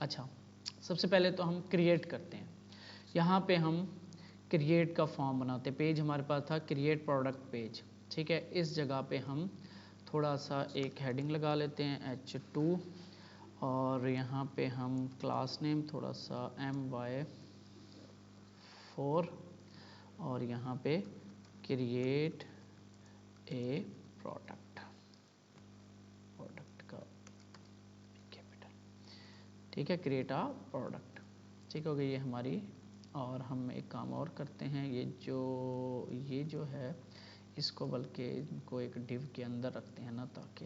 अच्छा, सबसे पहले तो हम क्रिएट करते हैं। यहाँ पे हम क्रिएट का फॉर्म बनाते हैं। पेज हमारे पास था क्रिएट प्रोडक्ट पेज, ठीक है। इस जगह पे हम थोड़ा सा एक हेडिंग लगा लेते हैं H2 और यहाँ पे हम क्लास नेम थोड़ा सा MY4 और यहाँ पे क्रिएट ए प्रोडक्ट का कैपिटल, ठीक है, क्रिएट अ प्रोडक्ट, ठीक हो गई ये हमारी। और हम एक काम और करते हैं, ये जो है इसको बल्कि इनको एक डिव के अंदर रखते हैं ना, ताकि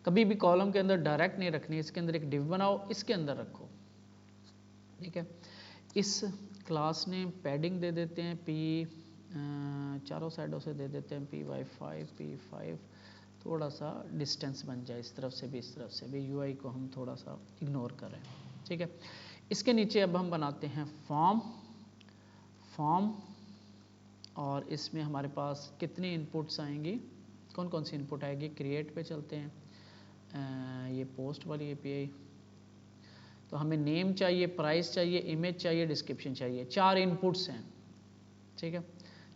कभी भी कॉलम के अंदर डायरेक्ट नहीं रखनी, इसके अंदर एक डिव बनाओ, इसके अंदर रखो, ठीक है। इस क्लास ने पैडिंग दे देते हैं P, चारों साइडों से दे देते हैं P5, थोड़ा सा डिस्टेंस बन जाए इस तरफ से भी इस तरफ से भी, UI को हम थोड़ा सा इग्नोर करें, ठीक है। इसके नीचे अब हम बनाते हैं फॉर्म, और इसमें हमारे पास कितनी इनपुट्स आएंगी, कौन कौन सी इनपुट आएगी। क्रिएट पे चलते हैं, ये पोस्ट वाली API, तो हमें नेम चाहिए, प्राइस चाहिए, इमेज चाहिए, डिस्क्रिप्शन चाहिए, 4 इनपुट्स हैं, ठीक है।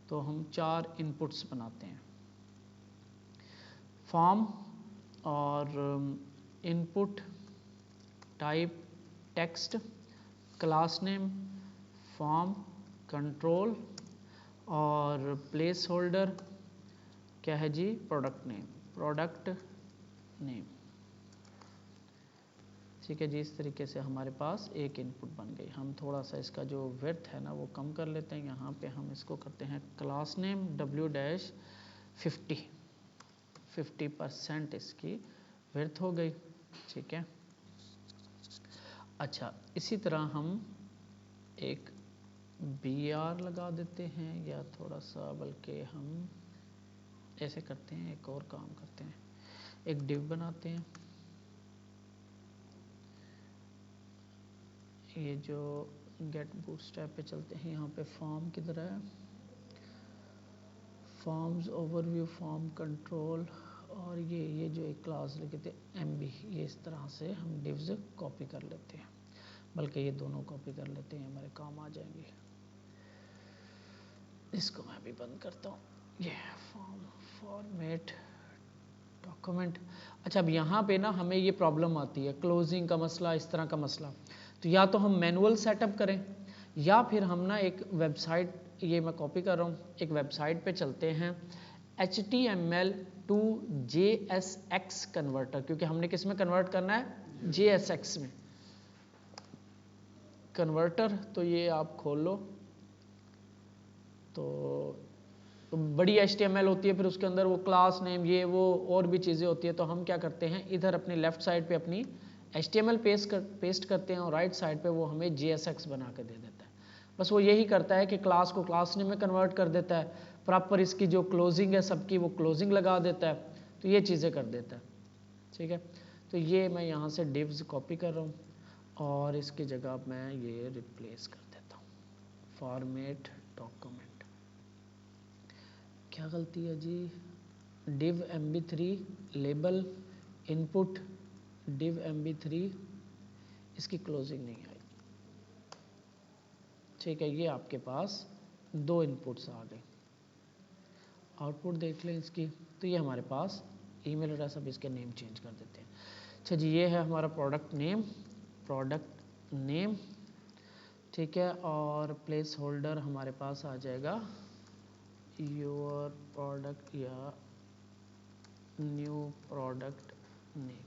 तो हम 4 इनपुट्स बनाते हैं, फॉर्म और input type text, class name, form, control और प्लेस होल्डर क्या है जी, प्रोडक्ट नेम, ठीक है जी। इस तरीके से हमारे पास एक इनपुट बन गई। हम थोड़ा सा इसका जो विड्थ है ना वो कम कर लेते हैं, यहाँ पे हम इसको करते हैं क्लास नेम W-50% इसकी विड्थ हो गई, ठीक है। अच्छा, इसी तरह हम एक BR लगा देते हैं, या थोड़ा सा बल्कि हम ऐसे करते हैं, एक और काम करते हैं, एक डिव बनाते हैं। ये जो गेट बूटस्ट्रैप पे चलते हैं, यहाँ पे फॉर्म की तरह है, फॉर्म्स ओवरव्यू, फॉर्म कंट्रोल, और ये जो एक क्लास लिखे थे MB, ये इस तरह से हम डिव्स कॉपी कर लेते हैं, बल्कि ये दोनों कॉपी कर लेते हैं, हमारे काम आ जाएंगे। इसको मैं भी बंद करता हूँ, ये फॉर्मेट डॉक्यूमेंट। अच्छा, अब यहाँ पे ना हमें ये प्रॉब्लम आती है, क्लोजिंग का मसला, इस तरह का मसला, तो या तो हम मैनुअल सेटअप करें, या फिर हम ना एक वेबसाइट, ये मैं कॉपी कर रहा हूँ, एक वेबसाइट पे चलते हैं HTML to JSX कन्वर्टर, क्योंकि हमने किस में कन्वर्ट करना है, JSX में कन्वर्टर। तो ये आप खोल लो, तो बड़ी HTML होती है, फिर उसके अंदर वो क्लास नेम, ये वो और भी चीज़ें होती है। तो हम क्या करते हैं, इधर अपनी लेफ्ट साइड पे अपनी HTML पेस्ट करते हैं, और राइट साइड पे वो हमें JSX बना के दे देता है। बस वो यही करता है कि क्लास को क्लास नेम में कन्वर्ट कर देता है, प्रॉपर इसकी जो क्लोजिंग है सबकी वो क्लोजिंग लगा देता है, तो ये चीज़ें कर देता है, ठीक है। तो ये मैं यहाँ से डिव्स कॉपी कर रहा हूँ, और इसकी जगह मैं ये रिप्लेस कर देता हूँ, फॉर्मेट डॉक्यूमेंट। क्या गलती है जी, div MB3 label input div MB3, इसकी क्लोजिंग नहीं आई, ठीक है। ये आपके पास 2 इनपुट्स आ गए, आउटपुट देख लें इसकी, तो ये हमारे पास ईमेल एड्रेस, अब इसके नेम चेंज कर देते हैं। अच्छा जी, ये है हमारा प्रोडक्ट नेम, ठीक है, और प्लेस होल्डर हमारे पास आ जाएगा योर प्रोडक्ट या न्यू प्रोडक्ट नेम,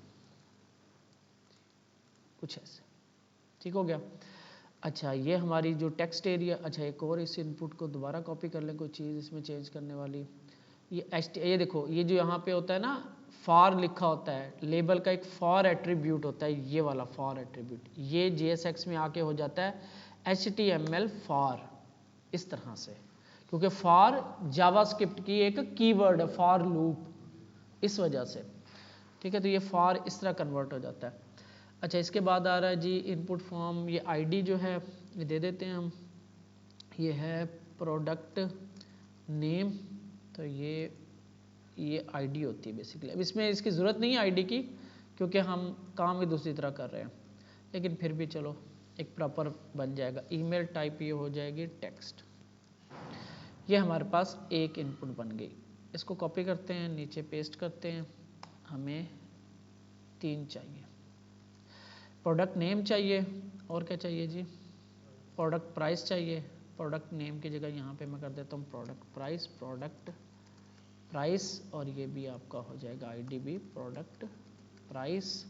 कुछ ऐसे, ठीक हो गया। अच्छा, ये हमारी जो टेक्स्ट एरिया, अच्छा एक और इस इनपुट को दोबारा कॉपी कर लें, कोई चीज़ इसमें चेंज करने वाली, ये देखो, ये जो यहाँ पे होता है ना फॉर लिखा होता है, लेबल का एक फॉर एट्रीब्यूट होता है, ये वाला फॉर एट्रीब्यूट, ये JSX में आके हो जाता है HTML फॉर, इस तरह से, क्योंकि फॉर जावास्क्रिप्ट की एक कीवर्ड है, फॉर लूप, इस वजह से, ठीक है। तो ये फॉर इस तरह कन्वर्ट हो जाता है। अच्छा, इसके बाद आ रहा है जी इनपुट फॉर्म, ये ID जो है ये दे देते हैं हम, ये है प्रोडक्ट नेम, तो ये ID होती है बेसिकली। अब इसमें इसकी ज़रूरत नहीं है ID की, क्योंकि हम काम भी दूसरी तरह कर रहे हैं। लेकिन फिर भी चलो एक प्रॉपर बन जाएगा। ईमेल टाइप ये हो जाएगी टेक्स्ट। ये हमारे पास एक इनपुट बन गई। इसको कॉपी करते हैं, नीचे पेस्ट करते हैं। हमें 3 चाहिए। प्रोडक्ट नेम चाहिए, और क्या चाहिए जी, प्रोडक्ट प्राइस चाहिए। प्रोडक्ट नेम की जगह यहाँ पे मैं कर देता हूँ प्रोडक्ट प्राइस, और ये भी आपका हो जाएगा आईडी भी प्रोडक्ट प्राइस,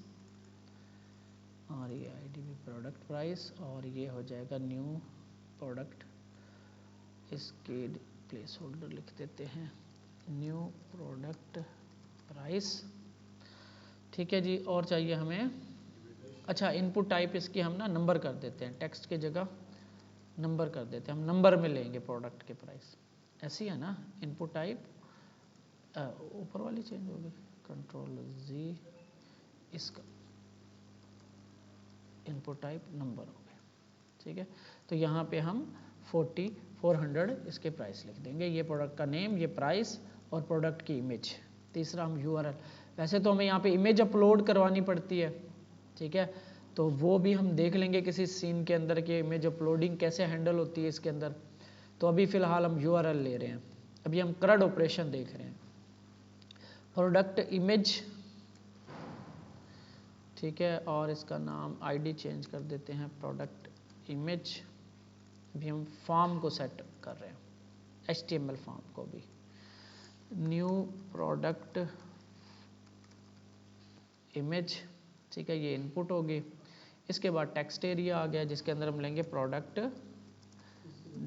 और ये आईडी भी प्रोडक्ट प्राइस, और ये हो जाएगा न्यू प्रोडक्ट। इसके प्लेस होल्डर लिख देते हैं न्यू प्रोडक्ट प्राइस। ठीक है जी। और चाहिए हमें, अच्छा इनपुट टाइप इसकी हम ना नंबर कर देते हैं, टेक्स्ट की जगह नंबर कर देते हैं, हम नंबर में लेंगे प्रोडक्ट के प्राइस। ऐसी है ना इनपुट टाइप, ऊपर वाली चेंज होगी, कंट्रोल जी, इसका इनपुट टाइप नंबर हो गया। ठीक है, तो यहाँ पे हम 400 इसके प्राइस लिख देंगे। ये प्रोडक्ट का नेम, ये प्राइस, और प्रोडक्ट की इमेज। तीसरा हम यूआरएल, वैसे तो हमें यहाँ पे इमेज अपलोड करवानी पड़ती है, ठीक है, तो वो भी हम देख लेंगे किसी सीन के अंदर कि इमेज अपलोडिंग कैसे हैंडल होती है इसके अंदर। तो अभी फ़िलहाल हम यूआरएल ले रहे हैं, अभी हम करंट ऑपरेशन देख रहे हैं। प्रोडक्ट इमेज, ठीक है, और इसका नाम आईडी चेंज कर देते हैं प्रोडक्ट इमेज। अभी हम फॉर्म को सेट कर रहे हैं, HTML फॉर्म को भी, न्यू प्रोडक्ट इमेज। ठीक है, ये इनपुट होगी। इसके बाद टेक्स्ट एरिया आ गया जिसके अंदर हम लेंगे प्रोडक्ट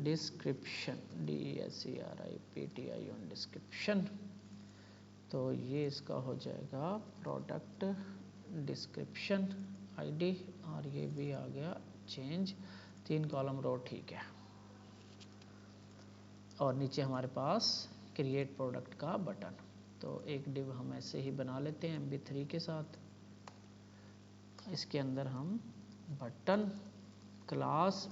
डिस्क्रिप्शन, DESCRIPTION डिस्क्रिप्शन। तो ये इसका हो जाएगा प्रोडक्ट डिस्क्रिप्शन आईडी, और ये भी आ गया चेंज, 3 कॉलम रो। ठीक है, और नीचे हमारे पास क्रिएट प्रोडक्ट का बटन। तो एक डिव हम ऐसे ही बना लेते हैं MB3 के साथ। इसके अंदर हम button class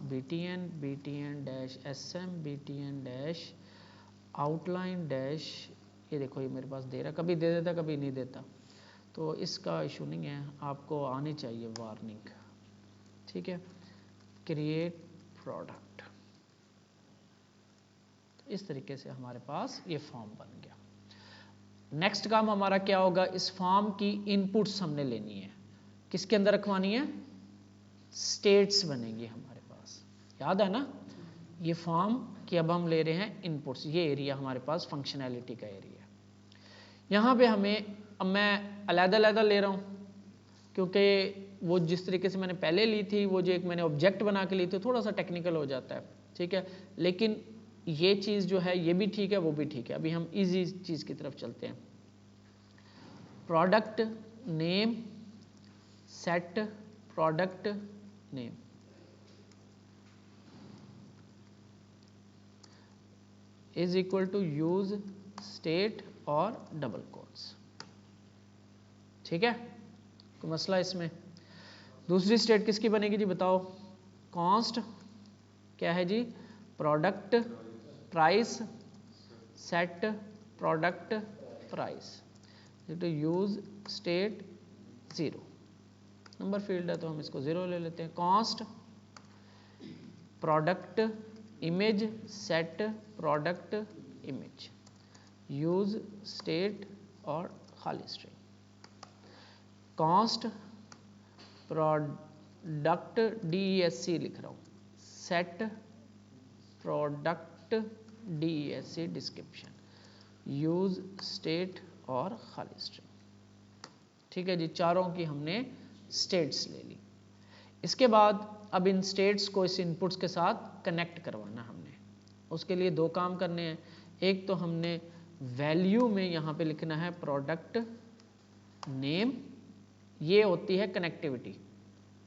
btn-sm btn-outline dash, ये देखो ये मेरे पास दे रहा, कभी दे देता कभी नहीं देता, तो इसका इशू नहीं है, आपको आनी चाहिए वार्निंग। ठीक है, क्रिएट प्रोडक्ट। इस तरीके से हमारे पास ये फॉर्म बन गया। नेक्स्ट काम हमारा क्या होगा, इस फॉर्म की इनपुट्स हमने लेनी है, किसके अंदर रखवानी है, स्टेट्स बनेंगी हमारे पास, याद है ना। ये फॉर्म की अब हम ले रहे हैं इनपुट्स, ये एरिया हमारे पास फंक्शनैलिटी का एरिया। यहाँ पे हमें, अब मैं अलग-अलग ले रहा हूँ क्योंकि वो जिस तरीके से मैंने पहले ली थी, वो जो एक मैंने ऑब्जेक्ट बना के ली थी, थोड़ा सा टेक्निकल हो जाता है। ठीक है, लेकिन ये चीज़ जो है ये भी ठीक है, वो भी ठीक है। अभी हम इजी चीज़ की तरफ चलते हैं। Product name set product name, is equal to use state और डबल कोट्स। ठीक है, कोई मसला इसमें। दूसरी स्टेट किसकी बनेगी जी बताओ, कॉन्स्ट क्या है जी, product price set product price, तो यूज स्टेट 0, नंबर फील्ड है तो हम इसको 0 ले लेते हैं। Const product image set product image, use state और खाली स्ट्रिंग। कॉन्स्ट प्रोडक्ट DESC लिख रहा हूँ, set product DESC description, use state और खाली स्ट्रिंग। ठीक है जी, चारों की हमने स्टेट्स ले ली। इसके बाद अब इन स्टेट्स को इस इनपुट्स के साथ कनेक्ट करवाना हमने। उसके लिए 2 काम करने हैं। एक तो हमने वैल्यू में यहाँ पे लिखना है प्रोडक्ट नेम, ये होती है कनेक्टिविटी।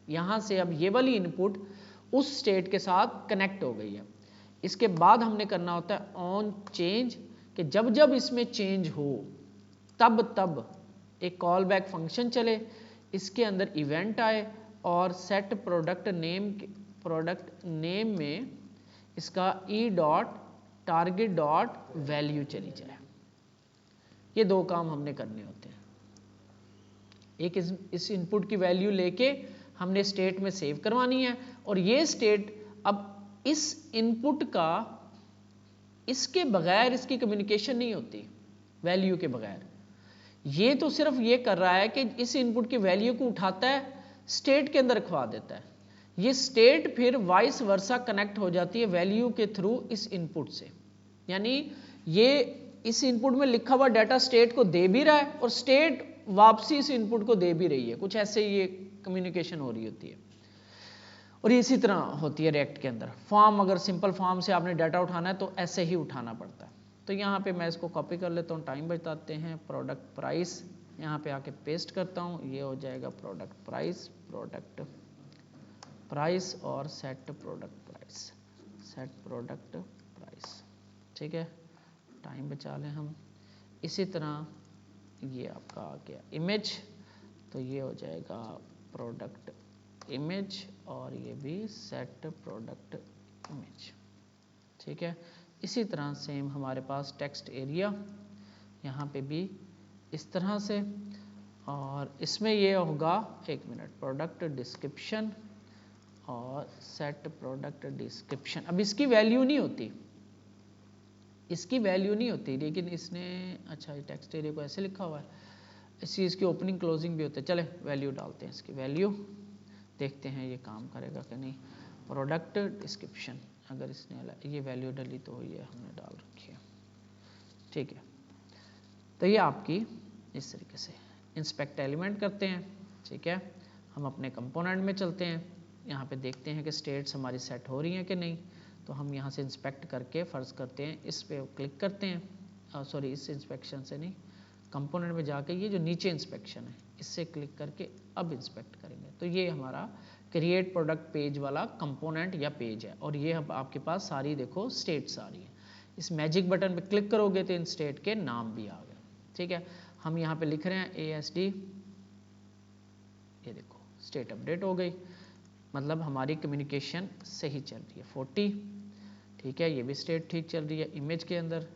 यहाँ से अब ये वाली इनपुट उस स्टेट के साथ कनेक्ट हो गई है। इसके बाद हमने करना होता है ऑन चेंज, कि जब जब इसमें चेंज हो तब तब एक कॉल बैक फंक्शन चले, इसके अंदर इवेंट आए और सेट प्रोडक्ट नेम में इसका e.target.value चली जाए। ये 2 काम हमने करने होते हैं। एक इस इनपुट की वैल्यू लेके हमने स्टेट में सेव करवानी है, और ये स्टेट अब इस इनपुट का, इसके बगैर इसकी कम्युनिकेशन नहीं होती, वैल्यू के बगैर। ये तो सिर्फ ये कर रहा है कि इस इनपुट की वैल्यू को उठाता है, स्टेट के अंदर रखवा देता है। ये स्टेट फिर वाइस वर्सा कनेक्ट हो जाती है वैल्यू के थ्रू इस इनपुट से, यानी ये इस इनपुट में लिखा हुआ डाटा स्टेट को दे भी रहा है और स्टेट वापसी इस इनपुट को दे भी रही है, कुछ ऐसे ये कम्युनिकेशन हो रही होती है। और इसी तरह होती है रिएक्ट के अंदर। फॉर्म, अगर सिंपल फॉर्म से आपने डाटा उठाना है तो ऐसे ही उठाना पड़ता है। तो यहाँ पे मैं इसको कॉपी कर लेता हूँ, टाइम बचाते हैं। प्रोडक्ट प्राइस यहाँ पे आके पेस्ट करता हूँ, ये हो जाएगा प्रोडक्ट प्राइस और सेट प्रोडक्ट प्राइस। ठीक है, टाइम बचा लें हम। इसी तरह ये आपका आ गया इमेज, तो ये हो जाएगा प्रोडक्ट इमेज और ये भी सेट प्रोडक्ट इमेज। ठीक है, इसी तरह सेम हमारे पास टेक्स्ट एरिया, यहाँ पे भी इस तरह से, और इसमें ये होगा, एक मिनट, प्रोडक्ट डिस्क्रिप्शन और सेट प्रोडक्ट डिस्क्रिप्शन। अब इसकी वैल्यू नहीं होती, लेकिन इसने, अच्छा ये टेक्स्ट एरिया को ऐसे लिखा हुआ है, इसकी ओपनिंग क्लोजिंग भी होते हैं। चले वैल्यू डालते हैं, इसकी वैल्यू देखते हैं ये काम करेगा कि नहीं। प्रोडक्ट डिस्क्रिप्शन, अगर इसने ये वैल्यू डाली तो ये हमने डाल रखी है। ठीक है, तो ये आपकी इस तरीके से इंस्पेक्ट एलिमेंट करते हैं। ठीक है, हम अपने कंपोनेंट में चलते हैं, यहाँ पे देखते हैं कि स्टेट्स हमारी सेट हो रही हैं कि नहीं। तो हम यहाँ से इंस्पेक्ट करके फ़र्ज़ करते हैं, इस पे क्लिक करते हैं, सॉरी इस इंस्पेक्शन से नहीं, कंपोनेंट में जाके ये जो नीचे इंस्पेक्शन है इससे क्लिक करके अब इंस्पेक्ट करेंगे। तो ये हमारा क्रिएट प्रोडक्ट पेज वाला कंपोनेंट या पेज है, और ये अब आपके पास सारी देखो स्टेट्स आ रही है। इस मैजिक बटन पे क्लिक करोगे तो इन स्टेट के नाम भी आ गए। ठीक है, हम यहाँ पे लिख रहे हैं ASD, ये देखो स्टेट अपडेट हो गई, मतलब हमारी कम्युनिकेशन सही चल रही है। 40, ठीक है, ये भी स्टेट ठीक चल रही है। इमेज के अंदर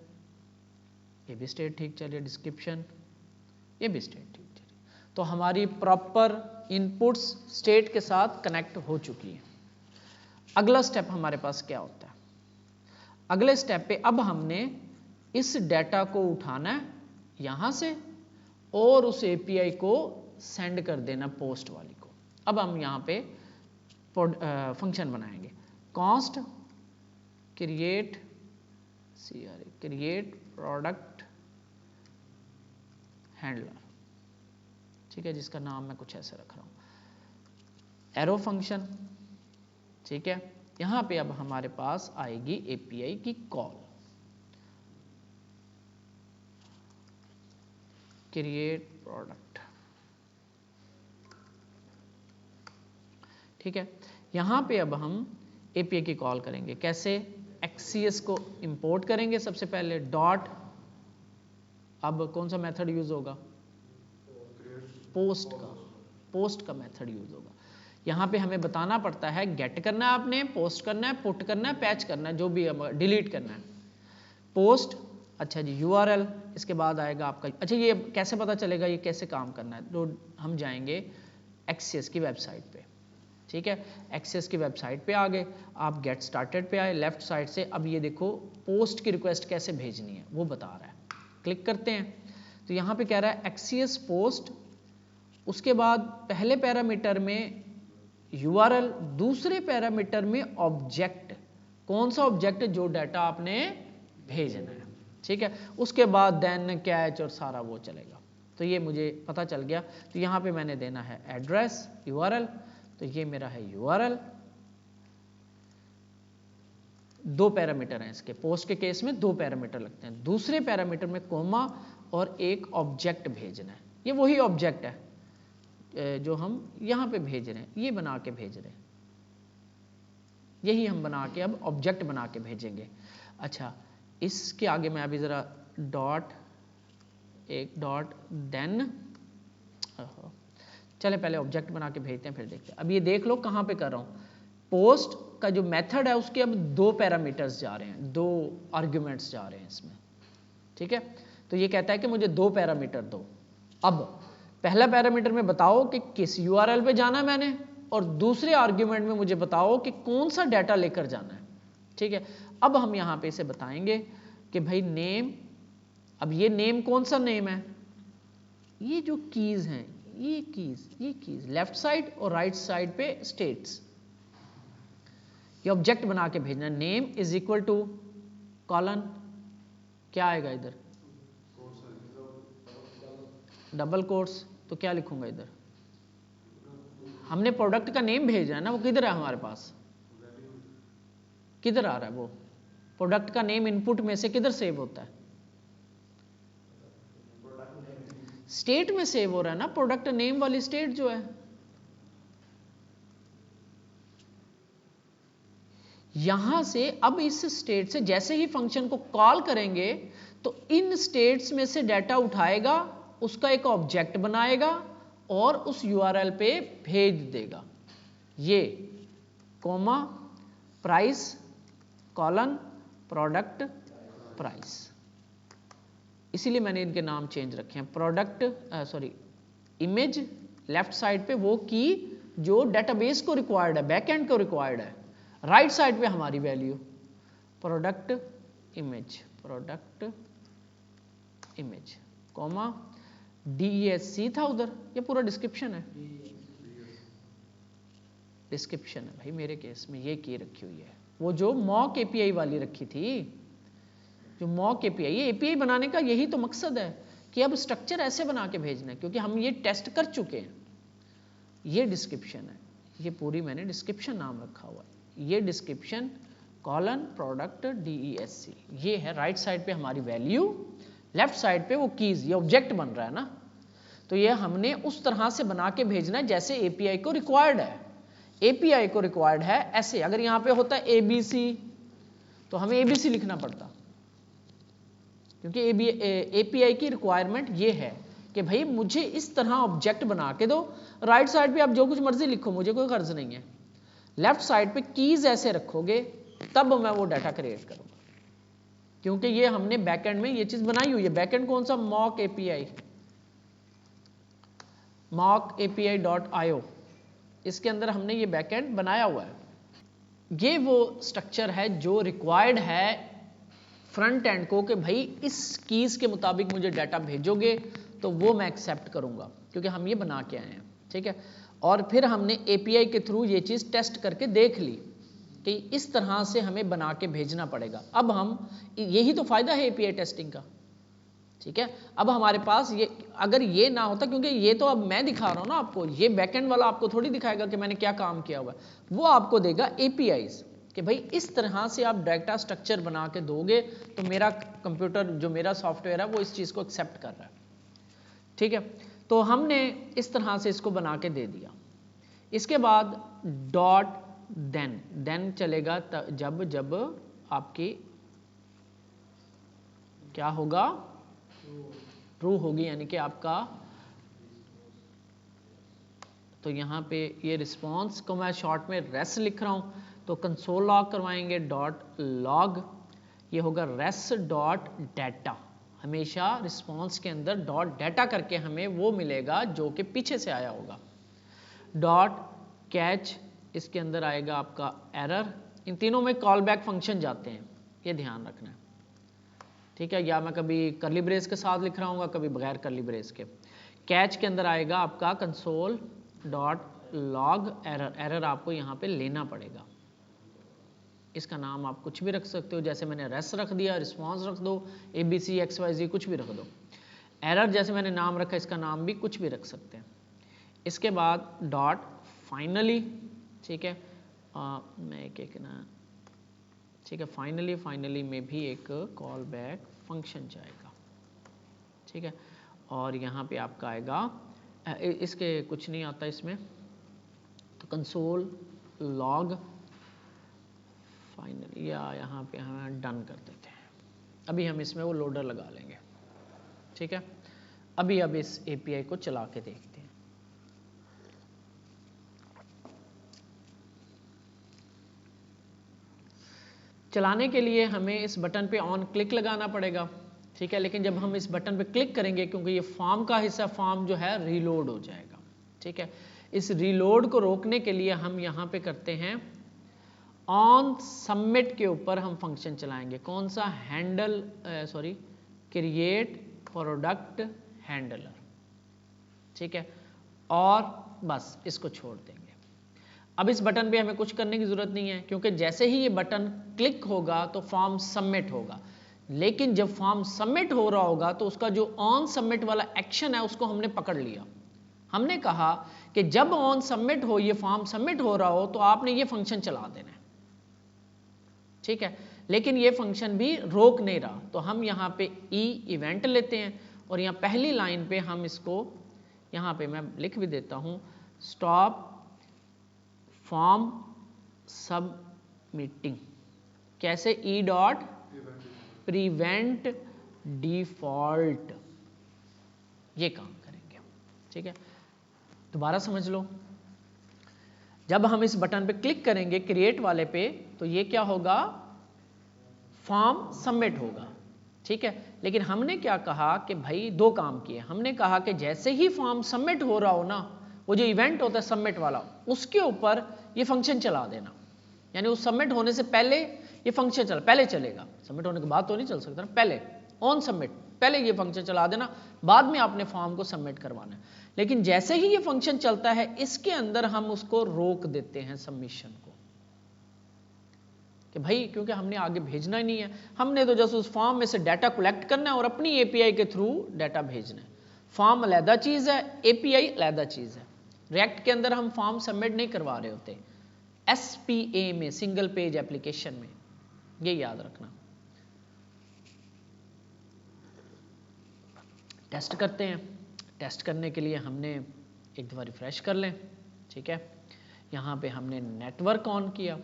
ये भी स्टेट ठीक चल रही है। डिस्क्रिप्शन ये भी स्टेट ठीक चल रही है। तो हमारी प्रॉपर इनपुट्स स्टेट के साथ कनेक्ट हो चुकी है। अगला स्टेप हमारे पास क्या होता है? अगले स्टेप पे अब हमने इस डाटा को उठाना है यहाँ से और उस API को सेंड कर देना पोस्ट वाली को। अब हम यहाँ पे फंक्शन बनाएंगे, कॉन्स्ट क्रिएट प्रोडक्ट हैंडलर। ठीक है, जिसका नाम मैं कुछ ऐसे रख रहा हूँ, एरो फंक्शन। ठीक है, यहाँ पे अब हमारे पास आएगी API की कॉल, क्रिएट प्रोडक्ट। ठीक है, यहाँ पे अब हम API की कॉल करेंगे। कैसे? XCS को इंपोर्ट करेंगे सबसे पहले, डॉट, अब कौन सा मेथड यूज होगा? पोस्ट का मेथड यूज होगा। यहाँ पे हमें बताना पड़ता है, गेट करना है आपने, पोस्ट करना है, पुट करना है, पैच करना है, जो भी डिलीट करना है। पोस्ट, अच्छा जी, URL, इसके बाद आएगा आपका, अच्छा ये कैसे पता चलेगा ये कैसे काम करना है? तो हम जाएंगे XCS की वेबसाइट पे। ठीक है, XCS की वेबसाइट पे आ गए, आप गेट स्टार्टेड पे आए, लेफ्ट साइड से अब ये देखो पोस्ट की रिक्वेस्ट कैसे भेजनी है वो बता रहा है। क्लिक करते हैं तो यहाँ पे कह रहा है XCS पोस्ट, उसके बाद पहले पैरामीटर में URL, दूसरे पैरामीटर में ऑब्जेक्ट, कौन सा ऑब्जेक्ट? जो डाटा आपने भेजना है। ठीक है, उसके बाद देन कैच और सारा वो चलेगा। तो ये मुझे पता चल गया। तो यहाँ पे मैंने देना है एड्रेस, URL, तो ये मेरा है URL। 2 पैरामीटर हैं इसके, पोस्ट के केस में 2 पैरामीटर लगते हैं। दूसरे पैरामीटर में कोमा और एक ऑब्जेक्ट भेजना है। ये वही ऑब्जेक्ट है जो हम यहाँ पे भेज रहे हैं, ये बना के भेज रहे हैं, यही हम बना के अब ऑब्जेक्ट बना के भेजेंगे। अच्छा, इसके आगे मैं अभी ज़रा डॉट, एक डॉट, देन, चले पहले ऑब्जेक्ट बना के भेजते हैं फिर देखते हैं। अब ये देख लो कहाँ पे कर रहा हूँ, पोस्ट का जो मेथड है उसके अब 2 पैरामीटर्स जा रहे हैं, 2 आर्ग्यूमेंट्स जा रहे हैं इसमें। ठीक है, तो ये कहता है कि मुझे 2 पैरामीटर दो। अब पहला पैरामीटर में बताओ कि किस URL पे जाना है मैंने, और दूसरे आर्ग्यूमेंट में मुझे बताओ कि कौन सा डाटा लेकर जाना है। ठीक है, अब हम यहां पे इसे बताएंगे कि भाई नेम, अब ये नेम कौन सा नेम है, ये जो कीज हैं, ये कीज लेफ्ट साइड और राइट साइड पे स्टेट्स, ये ऑब्जेक्ट बना के भेजना। Name is equal to colon, क्या आएगा इधर, डबल कोट्स, तो क्या लिखूंगा इधर, हमने प्रोडक्ट का नेम भेजना है ना, वो किधर है हमारे पास, किधर आ रहा है वो प्रोडक्ट का नेम, इनपुट में से किधर सेव होता है, स्टेट में सेव हो रहा है ना, प्रोडक्ट नेम वाली स्टेट जो है। यहां से अब इस स्टेट से जैसे ही फंक्शन को कॉल करेंगे तो इन स्टेट्स में से डाटा उठाएगा, उसका एक ऑब्जेक्ट बनाएगा और उस यूआरएल पे भेज देगा। ये comma price colon product price, इसीलिए मैंने इनके नाम चेंज रखे हैं। Product sorry image left side पे वो की जो डेटाबेस को रिक्वायर्ड है, बैकएंड को रिक्वायर्ड है, राइट साइड पे हमारी value product image comma DESC था उधर, ये पूरा डिस्क्रिप्शन है, डिस्क्रिप्शन है भाई मेरे केस में ये की रखी हुई है, वो जो मॉक API वाली रखी थी, जो मॉक API, ये API बनाने का यही तो मकसद है कि अब स्ट्रक्चर ऐसे बना के भेजना है, क्योंकि हम ये टेस्ट कर चुके हैं। ये डिस्क्रिप्शन है, ये पूरी मैंने डिस्क्रिप्शन नाम रखा हुआ है, ये डिस्क्रिप्शन कॉलन प्रोडक्ट DESC, ये है राइट साइड पे हमारी वैल्यू, लेफ्ट साइड पे वो कीज, ये ऑब्जेक्ट बन रहा है ना, तो ये हमने उस तरह से बना के भेजना है जैसे API को रिक्वायर्ड है। API को रिक्वायर्ड है ऐसे, अगर यहां पे होता है ABC तो हमें ABC लिखना पड़ता, क्योंकि API की रिक्वायरमेंट ये है कि भाई मुझे इस तरह ऑब्जेक्ट बना के दो, राइट साइड पे आप जो कुछ मर्जी लिखो, मुझे कोई गर्ज नहीं है, लेफ्ट साइड पे कीज ऐसे रखोगे तब मैं वो डाटा क्रिएट करूंगा, क्योंकि ये हमने बैकएंड में ये चीज बनाई हुई है। बैकएंड कौन सा, मॉक API.io, इसके अंदर हमने ये बैकएंड बनाया हुआ है। ये वो स्ट्रक्चर है जो रिक्वायर्ड है फ्रंट एंड को कि भाई इस कीज के मुताबिक मुझे डाटा भेजोगे तो वो मैं एक्सेप्ट करूंगा, क्योंकि हम ये बना के आए हैं। ठीक है, और फिर हमने API के थ्रू ये चीज टेस्ट करके देख ली कि इस तरह से हमें बना के भेजना पड़ेगा। अब हम, यही तो फायदा है API टेस्टिंग का। ठीक है, अब हमारे पास ये, अगर ये ना होता, क्योंकि ये तो अब मैं दिखा रहा हूं ना आपको, ये बैकएंड वाला आपको थोड़ी दिखाएगा कि मैंने क्या काम किया हुआ है, वो आपको देगा APIs कि भाई इस तरह से आप डाटा स्ट्रक्चर बना के दोगे तो मेरा कंप्यूटर, जो मेरा सॉफ्टवेयर है, वो इस चीज को एक्सेप्ट कर रहा है। ठीक है, तो हमने इस तरह से इसको बना के दे दिया। इसके बाद डॉट देन चलेगा जब आपकी क्या होगा, ट्रू होगी, यानी कि आपका, तो यहां पे ये रिस्पॉन्स को मैं शॉर्ट में रेस लिख रहा हूं, तो कंसोल लॉग करवाएंगे डॉट लॉग, ये होगा रेस डॉट डाटा, हमेशा रिस्पॉन्स के अंदर डॉट डाटा करके हमें वो मिलेगा जो कि पीछे से आया होगा। डॉट कैच, इसके अंदर आएगा आपका एरर, इन तीनों में कॉल बैक फंक्शन जाते हैं, ये ध्यान रखना है। ठीक है, या मैं कभी करली ब्रेस के साथ लिख रहा हूँ, कभी बगैर करली ब्रेस के। कैच के अंदर आएगा आपका कंसोल डॉट लॉग एरर आपको यहाँ पे लेना पड़ेगा। इसका नाम आप कुछ भी रख सकते हो, जैसे मैंने रेस रख दिया, रिस्पॉन्स रख दो, ABC XYZ कुछ भी रख दो। एरर जैसे मैंने नाम रखा, इसका नाम भी कुछ भी रख सकते हैं। इसके बाद डॉट फाइनली, ठीक है, मैं एक ना, ठीक है, फाइनली में भी एक कॉल बैक फंक्शन जाएगा। ठीक है, और यहाँ पे आपका आएगा, इसके कुछ नहीं आता इसमें, तो कंसोल लॉग फाइनली, या यहाँ पे हम डन कर देते हैं। अभी हम इसमें वो लोडर लगा लेंगे। ठीक है, अभी अब इस API को चला के देखते हैं। चलाने के लिए हमें इस बटन पे ऑन क्लिक लगाना पड़ेगा। ठीक है, लेकिन जब हम इस बटन पे क्लिक करेंगे, क्योंकि ये फॉर्म का हिस्सा, फॉर्म जो है रीलोड हो जाएगा। ठीक है, इस रीलोड को रोकने के लिए हम यहाँ पे करते हैं ऑन सबमिट के ऊपर हम फंक्शन चलाएंगे। कौन सा? हैंडल क्रिएट प्रोडक्ट हैंडलर, ठीक है, और बस इसको छोड़ देंगे। अब इस बटन पे हमें कुछ करने की जरूरत नहीं है, क्योंकि जैसे ही ये बटन क्लिक होगा तो फॉर्म सबमिट होगा। लेकिन जब फॉर्म सबमिट हो रहा होगा तो उसका जो ऑन सबमिट वाला एक्शन है उसको हमने पकड़ लिया। हमने कहा कि जब ऑन सबमिट हो, ये फॉर्म सबमिट हो रहा हो, तो आपने ये फंक्शन चला देना है, ठीक है। लेकिन ये फंक्शन भी रोक नहीं रहा, तो हम यहाँ पे इवेंट लेते हैं और यहाँ पहली लाइन पे हम इसको, यहाँ पे मैं लिख भी देता हूँ, स्टॉप फॉर्म सबमिटिंग। कैसे? ई डॉट प्रिवेंट डिफॉल्ट, ये काम करेंगे, ठीक है। दोबारा समझ लो, जब हम इस बटन पे क्लिक करेंगे क्रिएट वाले पे, तो ये क्या होगा? फॉर्म सबमिट होगा, ठीक है। लेकिन हमने क्या कहा कि भाई दो काम किए। हमने कहा कि जैसे ही फॉर्म सबमिट हो रहा हो ना, वो जो इवेंट होता है सबमिट वाला, उसके ऊपर ये फंक्शन चला देना। यानी उस सबमिट होने से पहले ये फंक्शन पहले चलेगा, सबमिट होने के बाद तो नहीं चल सकता ना, पहले ऑन सबमिट पहले ये फंक्शन चला देना, बाद में आपने फॉर्म को सबमिट करवाना है। लेकिन जैसे ही ये फंक्शन चलता है, इसके अंदर हम उसको रोक देते हैं सबमिशन को, कि भाई क्योंकि हमने आगे भेजना ही नहीं है, हमने तो जैसे उस फॉर्म में से डाटा कलेक्ट करना है और अपनी एपीआई के थ्रू डाटा भेजना है। फॉर्म अलहदा चीज़ है, एपीआई अलहदा चीज़ है। रिएक्ट के अंदर हम फॉर्म सबमिट नहीं करवा रहे होते, एसपीए में, सिंगल पेज एप्लीकेशन में, ये याद रखना। टेस्ट करते हैं। टेस्ट करने के लिए हमने एक दफ़ा रिफ्रेश कर लें, ठीक है। यहाँ पे हमने नेटवर्क ऑन किया,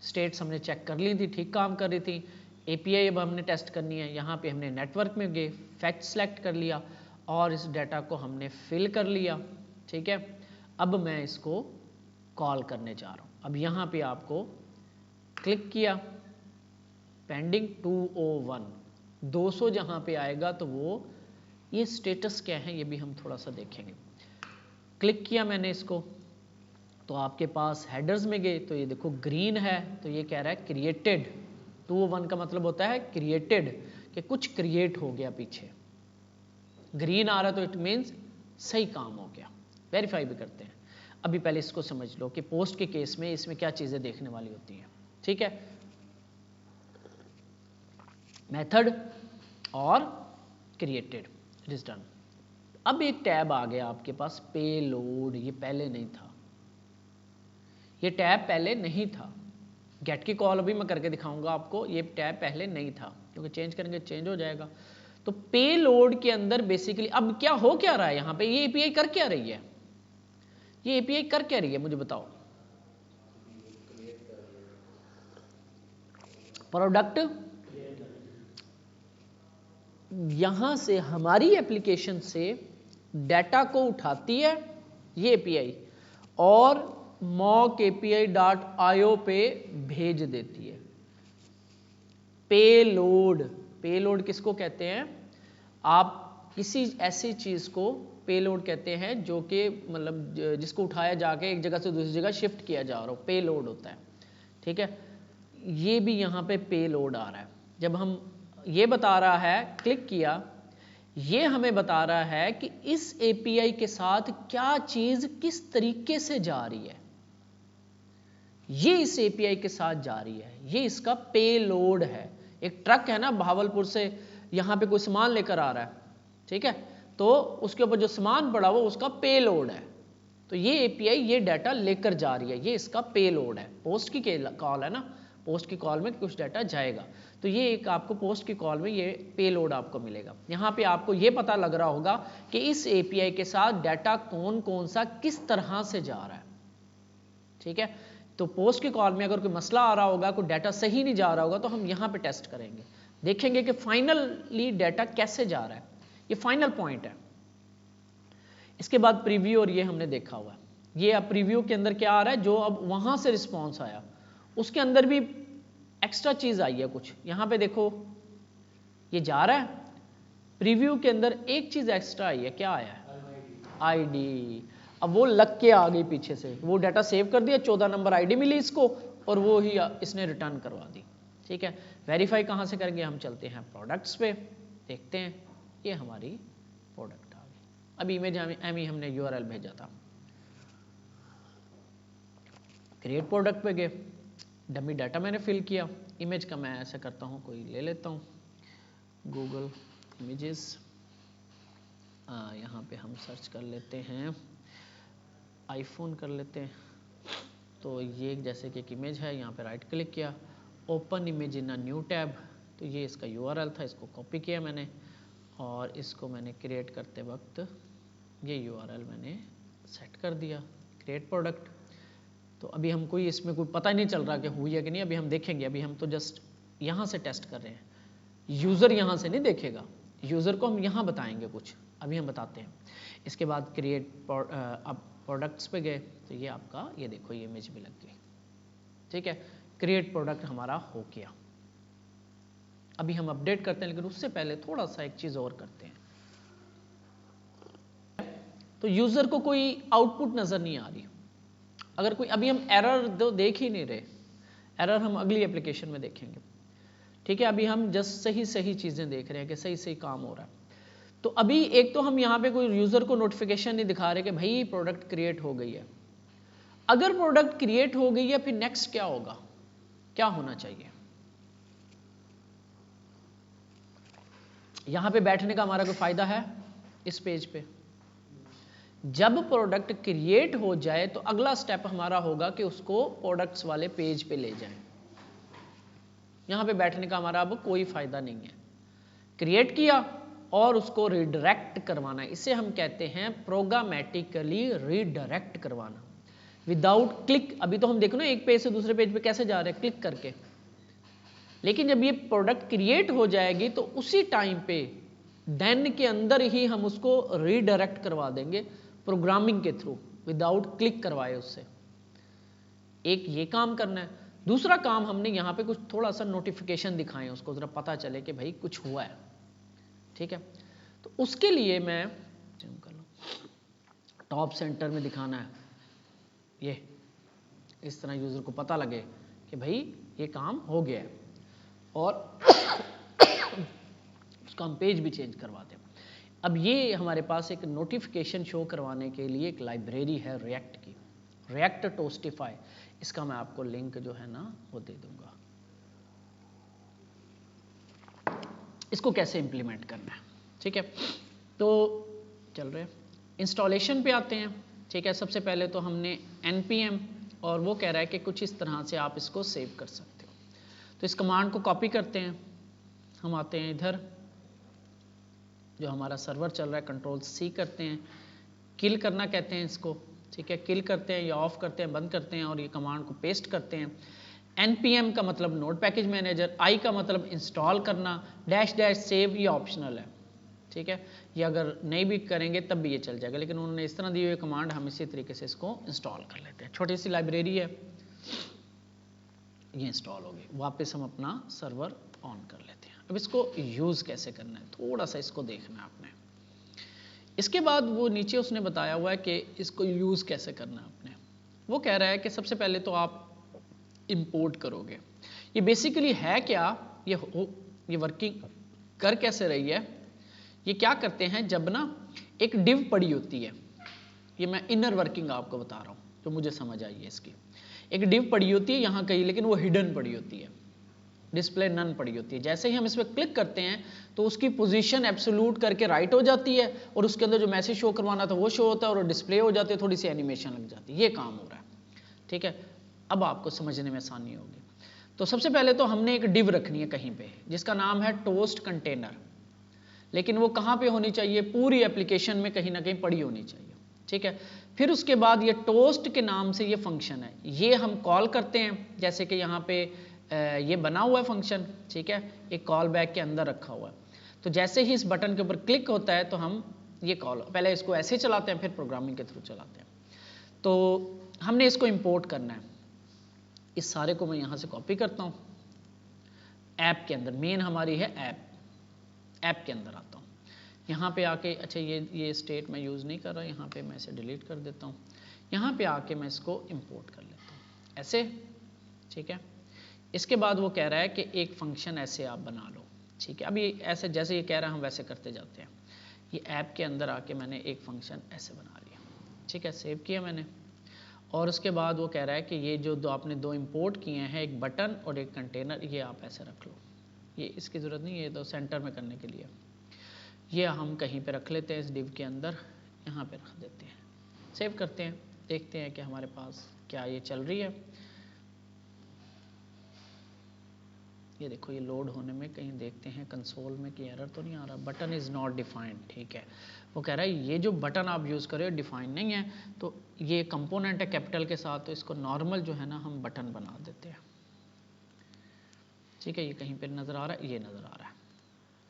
स्टेट्स हमने चेक कर ली थी, ठीक काम कर रही थी। एपीआई अब हमने टेस्ट करनी है। यहाँ पे हमने नेटवर्क में गए, फैक्ट सेलेक्ट कर लिया और इस डाटा को हमने फिल कर लिया, ठीक है। अब मैं इसको कॉल करने जा रहा हूँ। अब यहाँ पे आपको क्लिक किया, पेंडिंग 201, 200 जहाँ पे आएगा तो वो, ये स्टेटस क्या है ये भी हम थोड़ा सा देखेंगे। क्लिक किया मैंने इसको, तो आपके पास हेडर्स में गए तो ये देखो ग्रीन है, तो ये कह रहा है क्रिएटेड। 201 का मतलब होता है क्रिएटेड, कि कुछ क्रिएट हो गया पीछे। ग्रीन आ रहा तो इट मीन्स सही काम हो गया। वेरीफाई भी करते हैं। अभी पहले इसको समझ लो कि पोस्ट के केस में इसमें क्या चीज़ें देखने वाली होती हैं, ठीक है। मेथड और क्रिएटेड, इट इज डन। अब एक टैब आ गया आपके पास, पेलोड। ये पहले नहीं था, ये टैब पहले नहीं था। गेट की कॉल अभी मैं करके दिखाऊंगा आपको, ये टैब पहले नहीं था, क्योंकि चेंज करेंगे चेंज हो जाएगा। तो पेलोड के अंदर बेसिकली अब क्या हो क्या रहा है, यहाँ पे ये एपीआई कर क्या रही है, ये एपीआई कर क्या रही है मुझे बताओ। प्रोडक्ट, यहां से हमारी एप्लीकेशन से डाटा को उठाती है ये एपीआई और mock-api.io पे भेज देती है। पेलोड, पेलोड किसको कहते हैं? आप किसी ऐसी चीज को पेलोड कहते हैं जो कि मतलब जिसको उठाया जाके एक जगह से दूसरी जगह शिफ्ट किया जा रहा हो, पेलोड होता है, ठीक है। ये भी यहाँ पे पेलोड आ रहा है। जब हम ये बता रहा है, क्लिक किया, ये हमें बता रहा है कि इस एपीआई के साथ क्या चीज किस तरीके से जा रही है। ये इस एपीआई के साथ जा रही है, ये इसका पेलोड है। एक ट्रक है ना, भावलपुर से यहाँ पे कोई सामान लेकर आ रहा है, ठीक है, तो उसके ऊपर जो सामान पड़ा वो उसका पेलोड है। तो ये एपीआई ये डाटा लेकर जा रही है, ये इसका पेलोड है। पोस्ट की कॉल है ना, पोस्ट की कॉल में कुछ डाटा जाएगा, तो ये एक आपको पोस्ट की कॉल में ये पेलोड आपको मिलेगा। यहाँ पे आपको ये पता लग रहा होगा कि इस एपीआई के साथ डाटा कौन कौन सा किस तरह से जा रहा है, ठीक है। तो पोस्ट की कॉल में अगर कोई मसला आ रहा होगा, कोई डाटा सही नहीं जा रहा होगा, तो हम यहाँ पे टेस्ट करेंगे, देखेंगे कि फाइनली डाटा कैसे जा रहा है। ये फाइनल पॉइंट है। इसके बाद प्रीव्यू, और ये हमने देखा हुआ है। ये अब प्रीव्यू के अंदर क्या आ रहा है, जो अब वहां से रिस्पॉन्स आया उसके अंदर भी एक्स्ट्रा चीज आई है कुछ। यहाँ पे देखो ये जा रहा है, प्रीव्यू के अंदर एक चीज एक्स्ट्रा आई है, क्या आया है? आईडी। अब वो लग के आ गई पीछे से, वो डाटा सेव कर दिया, 14 नंबर आईडी मिली इसको और वो ही इसने रिटर्न करवा दी। ठीक है, वेरीफाई कहाँ से करेंगे, हम चलते हैं प्रोडक्ट्स पे, देखते हैं ये हमारी प्रोडक्ट आ गई। अब इमेज एमी हमने यूआरएल भेजा था, क्रिएट प्रोडक्ट पे गए, डमी डाटा मैंने फिल किया, इमेज का मैं ऐसा करता हूँ कोई ले लेता हूँ गूगल इमेजेस, यहाँ पे हम सर्च कर लेते हैं आईफोन कर लेते हैं। तो ये जैसे कि एक इमेज है, यहाँ पे राइट क्लिक किया, open image in a new tab, तो ये इसका यूआरएल था, इसको कॉपी किया मैंने और इसको मैंने क्रिएट करते वक्त ये यूआरएल मैंने सेट कर दिया, क्रिएट प्रोडक्ट। तो अभी हमको इसमें कोई पता ही नहीं चल रहा कि हुई है कि नहीं, अभी हम देखेंगे, अभी हम तो जस्ट यहाँ से टेस्ट कर रहे हैं, यूज़र यहाँ से नहीं देखेगा, यूज़र को हम यहाँ बताएंगे कुछ, अभी हम बताते हैं। इसके बाद क्रिएट अब प्रोडक्ट्स पे गए तो ये आपका, ये देखो ये इमेज भी लग गई। ठीक है, क्रिएट प्रोडक्ट हमारा हो गया। अभी हम अपडेट करते हैं, लेकिन उससे पहले थोड़ा सा एक चीज़ और करते हैं। तो यूज़र को कोई आउटपुट नज़र नहीं आ रही, अगर कोई, अभी हम एरर देख ही नहीं रहे, एरर हम अगली एप्लीकेशन में देखेंगे। ठीक है, अभी हम जस्ट सही सही चीज़ें देख रहे हैं कि सही सही काम हो रहा है। तो अभी एक तो हम यहाँ पे कोई यूज़र को नोटिफिकेशन नहीं दिखा रहे कि भाई प्रोडक्ट क्रिएट हो गई है। अगर प्रोडक्ट क्रिएट हो गई है फिर नेक्स्ट क्या होगा, क्या होना चाहिए? यहाँ पे बैठने का हमारा कोई फायदा है इस पेज पे? जब प्रोडक्ट क्रिएट हो जाए तो अगला स्टेप हमारा होगा कि उसको प्रोडक्ट्स वाले पेज पे ले जाएं। यहाँ पे बैठने का हमारा अब कोई फायदा नहीं है। क्रिएट किया और उसको रिडायरेक्ट करवाना, इसे हम कहते हैं प्रोग्रामेटिकली रिडायरेक्ट करवाना विदाउट क्लिक। अभी तो हम देखो ना एक पेज से दूसरे पेज पे कैसे जा रहे हैं, क्लिक करके। लेकिन जब ये प्रोडक्ट क्रिएट हो जाएगी तो उसी टाइम पे देन के अंदर ही हम उसको रिडायरेक्ट करवा देंगे प्रोग्रामिंग के थ्रू, विदाउट क्लिक करवाए उससे। एक ये काम करना है। दूसरा काम हमने यहाँ पे कुछ थोड़ा सा नोटिफिकेशन दिखाएं, उसको जरा पता चले कि भाई कुछ हुआ है। ठीक है, तो उसके लिए मैं टॉप सेंटर में दिखाना है, ये इस तरह यूजर को पता लगे कि भाई ये काम हो गया है, और उसका हम पेज भी चेंज करवा दें। अब ये हमारे पास एक नोटिफिकेशन शो करवाने के लिए एक लाइब्रेरी है रिएक्ट की, रिएक्ट टोस्टिफाई। इसका मैं आपको लिंक जो है ना वो दे दूंगा। इसको कैसे इंप्लीमेंट करना है, ठीक है। तो चल रहे इंस्टॉलेशन पे आते हैं। ठीक है, सबसे पहले तो हमने npm, और वो कह रहा है कि कुछ इस तरह से आप इसको सेव कर सकते हो। तो इस कमांड को कॉपी करते हैं, हम आते हैं इधर, जो हमारा सर्वर चल रहा है, Ctrl+C करते हैं, किल करना कहते हैं इसको। ठीक है, किल करते हैं या ऑफ करते हैं, बंद करते हैं, और ये कमांड को पेस्ट करते हैं। npm का मतलब नोड पैकेज मैनेजर, i का मतलब इंस्टॉल करना, -- सेव ये ऑप्शनल है। ठीक है, ये अगर नहीं भी करेंगे तब भी ये चल जाएगा, लेकिन उन्होंने इस तरह दी हुई कमांड, हम इसी तरीके से इसको इंस्टॉल कर लेते हैं। छोटी सी लाइब्रेरी है, ये इंस्टॉल हो गई। वापस हम अपना सर्वर ऑन कर लेते हैं। अब इसको यूज़ कैसे करना है, थोड़ा सा इसको देखना है आपने। इसके बाद वो नीचे उसने बताया हुआ है कि इसको यूज़ कैसे करना है आपने। वो कह रहा है कि सबसे पहले तो आप इंपोर्ट करोगे। ये बेसिकली है क्या, ये वर्किंग कर कैसे रही है, ये क्या करते हैं, जब ना एक डिव पड़ी होती है, ये मैं इनर वर्किंग आपको बता रहा हूँ जो मुझे समझ आई है इसकी। एक डिव पड़ी होती है यहाँ कहीं, लेकिन वो हिडन पड़ी होती है, डिस्प्ले नन पड़ी होती है। जैसे ही हम इस पर क्लिक करते हैं तो उसकी पोजीशन एब्सोल्यूट करके राइट हो जाती है, और उसके अंदर जो मैसेज शो करवाना था वो शो होता है, और डिस्प्ले हो जाती है, थोड़ी सी एनिमेशन लग जाती है। ये काम हो रहा है। ठीक है, अब आपको समझने में आसानी होगी। तो सबसे पहले तो हमने एक डिव रखनी है कहीं पे, जिसका नाम है टोस्ट कंटेनर, लेकिन वो कहाँ पे होनी चाहिए, पूरी एप्लीकेशन में कहीं ना कहीं पड़ी होनी चाहिए। ठीक है, फिर उसके बाद ये टोस्ट के नाम से ये फंक्शन है, ये हम कॉल करते हैं, जैसे कि यहाँ पे ये बना हुआ है फंक्शन। ठीक है, एक कॉल बैक के अंदर रखा हुआ है। तो जैसे ही इस बटन के ऊपर क्लिक होता है तो हम ये कॉल, पहले इसको ऐसे चलाते हैं, फिर प्रोग्रामिंग के थ्रू चलाते हैं। तो हमने इसको इंपोर्ट करना है। इस सारे को मैं यहाँ से कॉपी करता हूँ, ऐप के अंदर, मेन हमारी है ऐप, ऐप के अंदर आता हूँ। यहाँ पे आके अच्छा ये स्टेट मैं यूज़ नहीं कर रहा, यहाँ पे मैं इसे डिलीट कर देता हूँ, यहाँ पे आके मैं इसको इंपोर्ट कर लेता हूँ ऐसे, ठीक है। इसके बाद वो कह रहा है कि एक फंक्शन ऐसे आप बना लो, ठीक है। अब ये ऐसे जैसे ये कह रहा है हम वैसे करते जाते हैं। ये ऐप के अंदर आके मैंने एक फंक्शन ऐसे बना लिया, ठीक है, सेव किया मैंने। और उसके बाद वो कह रहा है कि ये जो आपने दो इंपोर्ट किए हैं, एक बटन और एक कंटेनर, ये आप ऐसे रख लो, ये इसकी ज़रूरत नहीं है, ये तो सेंटर में करने के लिए। ये हम कहीं पे रख लेते हैं इस डिव के अंदर, यहाँ पे रख देते हैं, सेव करते हैं, देखते हैं कि हमारे पास क्या ये चल रही है। ये देखो ये लोड होने में कहीं देखते हैं कंसोल में कि एरर तो नहीं आ रहा, बटन इज़ नॉट डिफाइंड, ठीक है। वो कह रहा है ये जो बटन आप यूज़ कर रहे हो डिफाइंड नहीं है, तो ये कंपोनेंट है कैपिटल के साथ, तो इसको नॉर्मल जो है ना हम बटन बना देते हैं, ठीक है। ये कहीं पर नज़र आ रहा है, ये नज़र आ रहा है,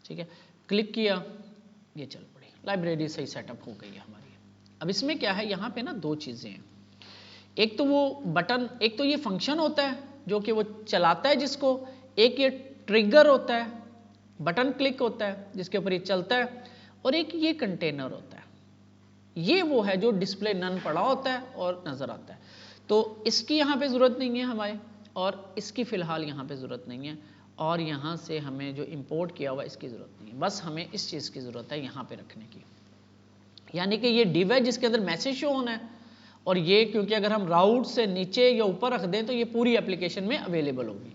ठीक है। क्लिक किया, ये चल पड़ी, लाइब्रेरी सही सेटअप हो गई है हमारी। अब इसमें क्या है, यहाँ पे ना दो चीज़ें हैं, एक तो वो बटन, एक तो ये फंक्शन होता है जो कि वो चलाता है जिसको, एक ये ट्रिगर होता है, बटन क्लिक होता है जिसके ऊपर ये चलता है, और एक ये कंटेनर होता है, ये वो है जो डिस्प्ले नन पड़ा होता है और नज़र आता है। तो इसकी यहाँ पे ज़रूरत नहीं है हमारे, और इसकी फ़िलहाल यहाँ पे ज़रूरत नहीं है, और यहाँ से हमें जो इंपोर्ट किया हुआ इसकी ज़रूरत नहीं है, बस हमें इस चीज़ की ज़रूरत है यहाँ पे रखने की। यानी कि ये डिव है जिसके अंदर मैसेज शो होना है, और ये क्योंकि अगर हम राउट से नीचे या ऊपर रख दें तो ये पूरी एप्लीकेशन में अवेलेबल होगी,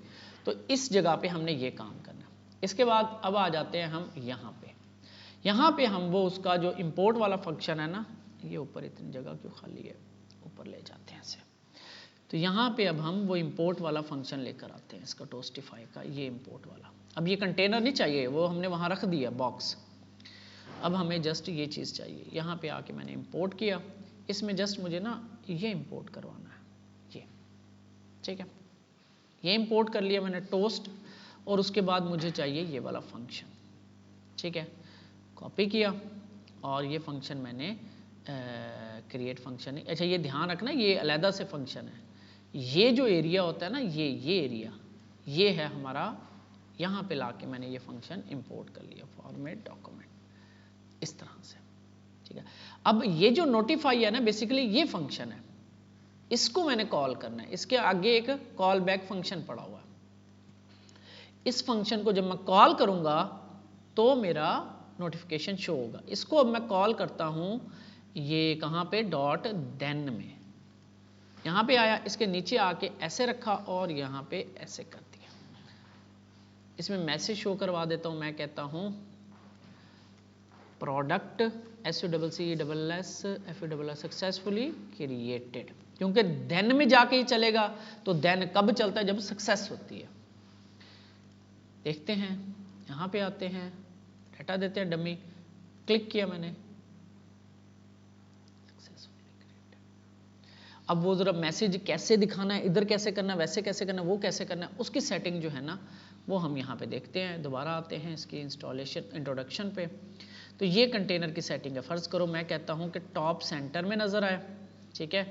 तो इस जगह पे हमने ये काम करना। इसके बाद अब आ जाते हैं हम यहाँ पे, यहाँ पे हम वो उसका जो इंपोर्ट वाला फंक्शन है ना, ये ऊपर इतनी जगह क्यों खाली है, ऊपर ले जाते हैं इसे। तो यहाँ पे अब हम वो इंपोर्ट वाला फंक्शन लेकर आते हैं, इसका टोस्टिफाई का ये इंपोर्ट वाला। अब ये कंटेनर नहीं चाहिए, वो हमने वहाँ रख दिया बॉक्स, अब हमें जस्ट ये चीज़ चाहिए। यहाँ पे आके मैंने इंपोर्ट किया, इसमें जस्ट मुझे ना ये इंपोर्ट करवाना है, ये, ठीक है। ये इंपोर्ट कर लिया मैंने टोस्ट, और उसके बाद मुझे चाहिए ये वाला फंक्शन, ठीक है। कॉपी किया, और ये फंक्शन मैंने क्रिएट फंक्शन है। अच्छा ये ध्यान रखना ये अलहदा से फंक्शन है, ये जो एरिया होता है ना, ये एरिया ये है हमारा, यहाँ पे लाके मैंने ये फंक्शन इंपोर्ट कर लिया, फॉर्मेट डॉक्यूमेंट, इस तरह से, ठीक है। अब ये जो नोटिफाई है ना, बेसिकली ये फंक्शन है, इसको मैंने कॉल करना है, इसके आगे एक कॉल बैक फंक्शन पड़ा हुआ है। इस फंक्शन को जब मैं कॉल करूंगा तो मेरा नोटिफिकेशन शो होगा। इसको अब मैं कॉल करता हूं, ये कहां पे, डॉट देन में, यहां पे आया, इसके नीचे आके ऐसे रखा और यहां पे ऐसे कर दिया। इसमें मैसेज शो करवा देता हूं, मैं कहता हूं प्रोडक्ट SUCCESS सक्सेसफुली क्रिएटेड, क्योंकि देन में जाके ही चलेगा, तो देन कब चलता है, जब सक्सेस होती है। देखते हैं, यहाँ पे आते हैं, डाटा देते हैं डमी, क्लिक किया मैंने, अब वो जरा मैसेज कैसे दिखाना है, इधर कैसे करना है, वैसे कैसे करना है, वो कैसे करना है, उसकी सेटिंग जो है ना वो हम यहाँ पे देखते हैं। दोबारा आते हैं इसकी इंट्रोडक्शन पे, तो ये कंटेनर की सेटिंग है। फ़र्ज़ करो मैं कहता हूँ कि टॉप सेंटर में नज़र आए, ठीक है,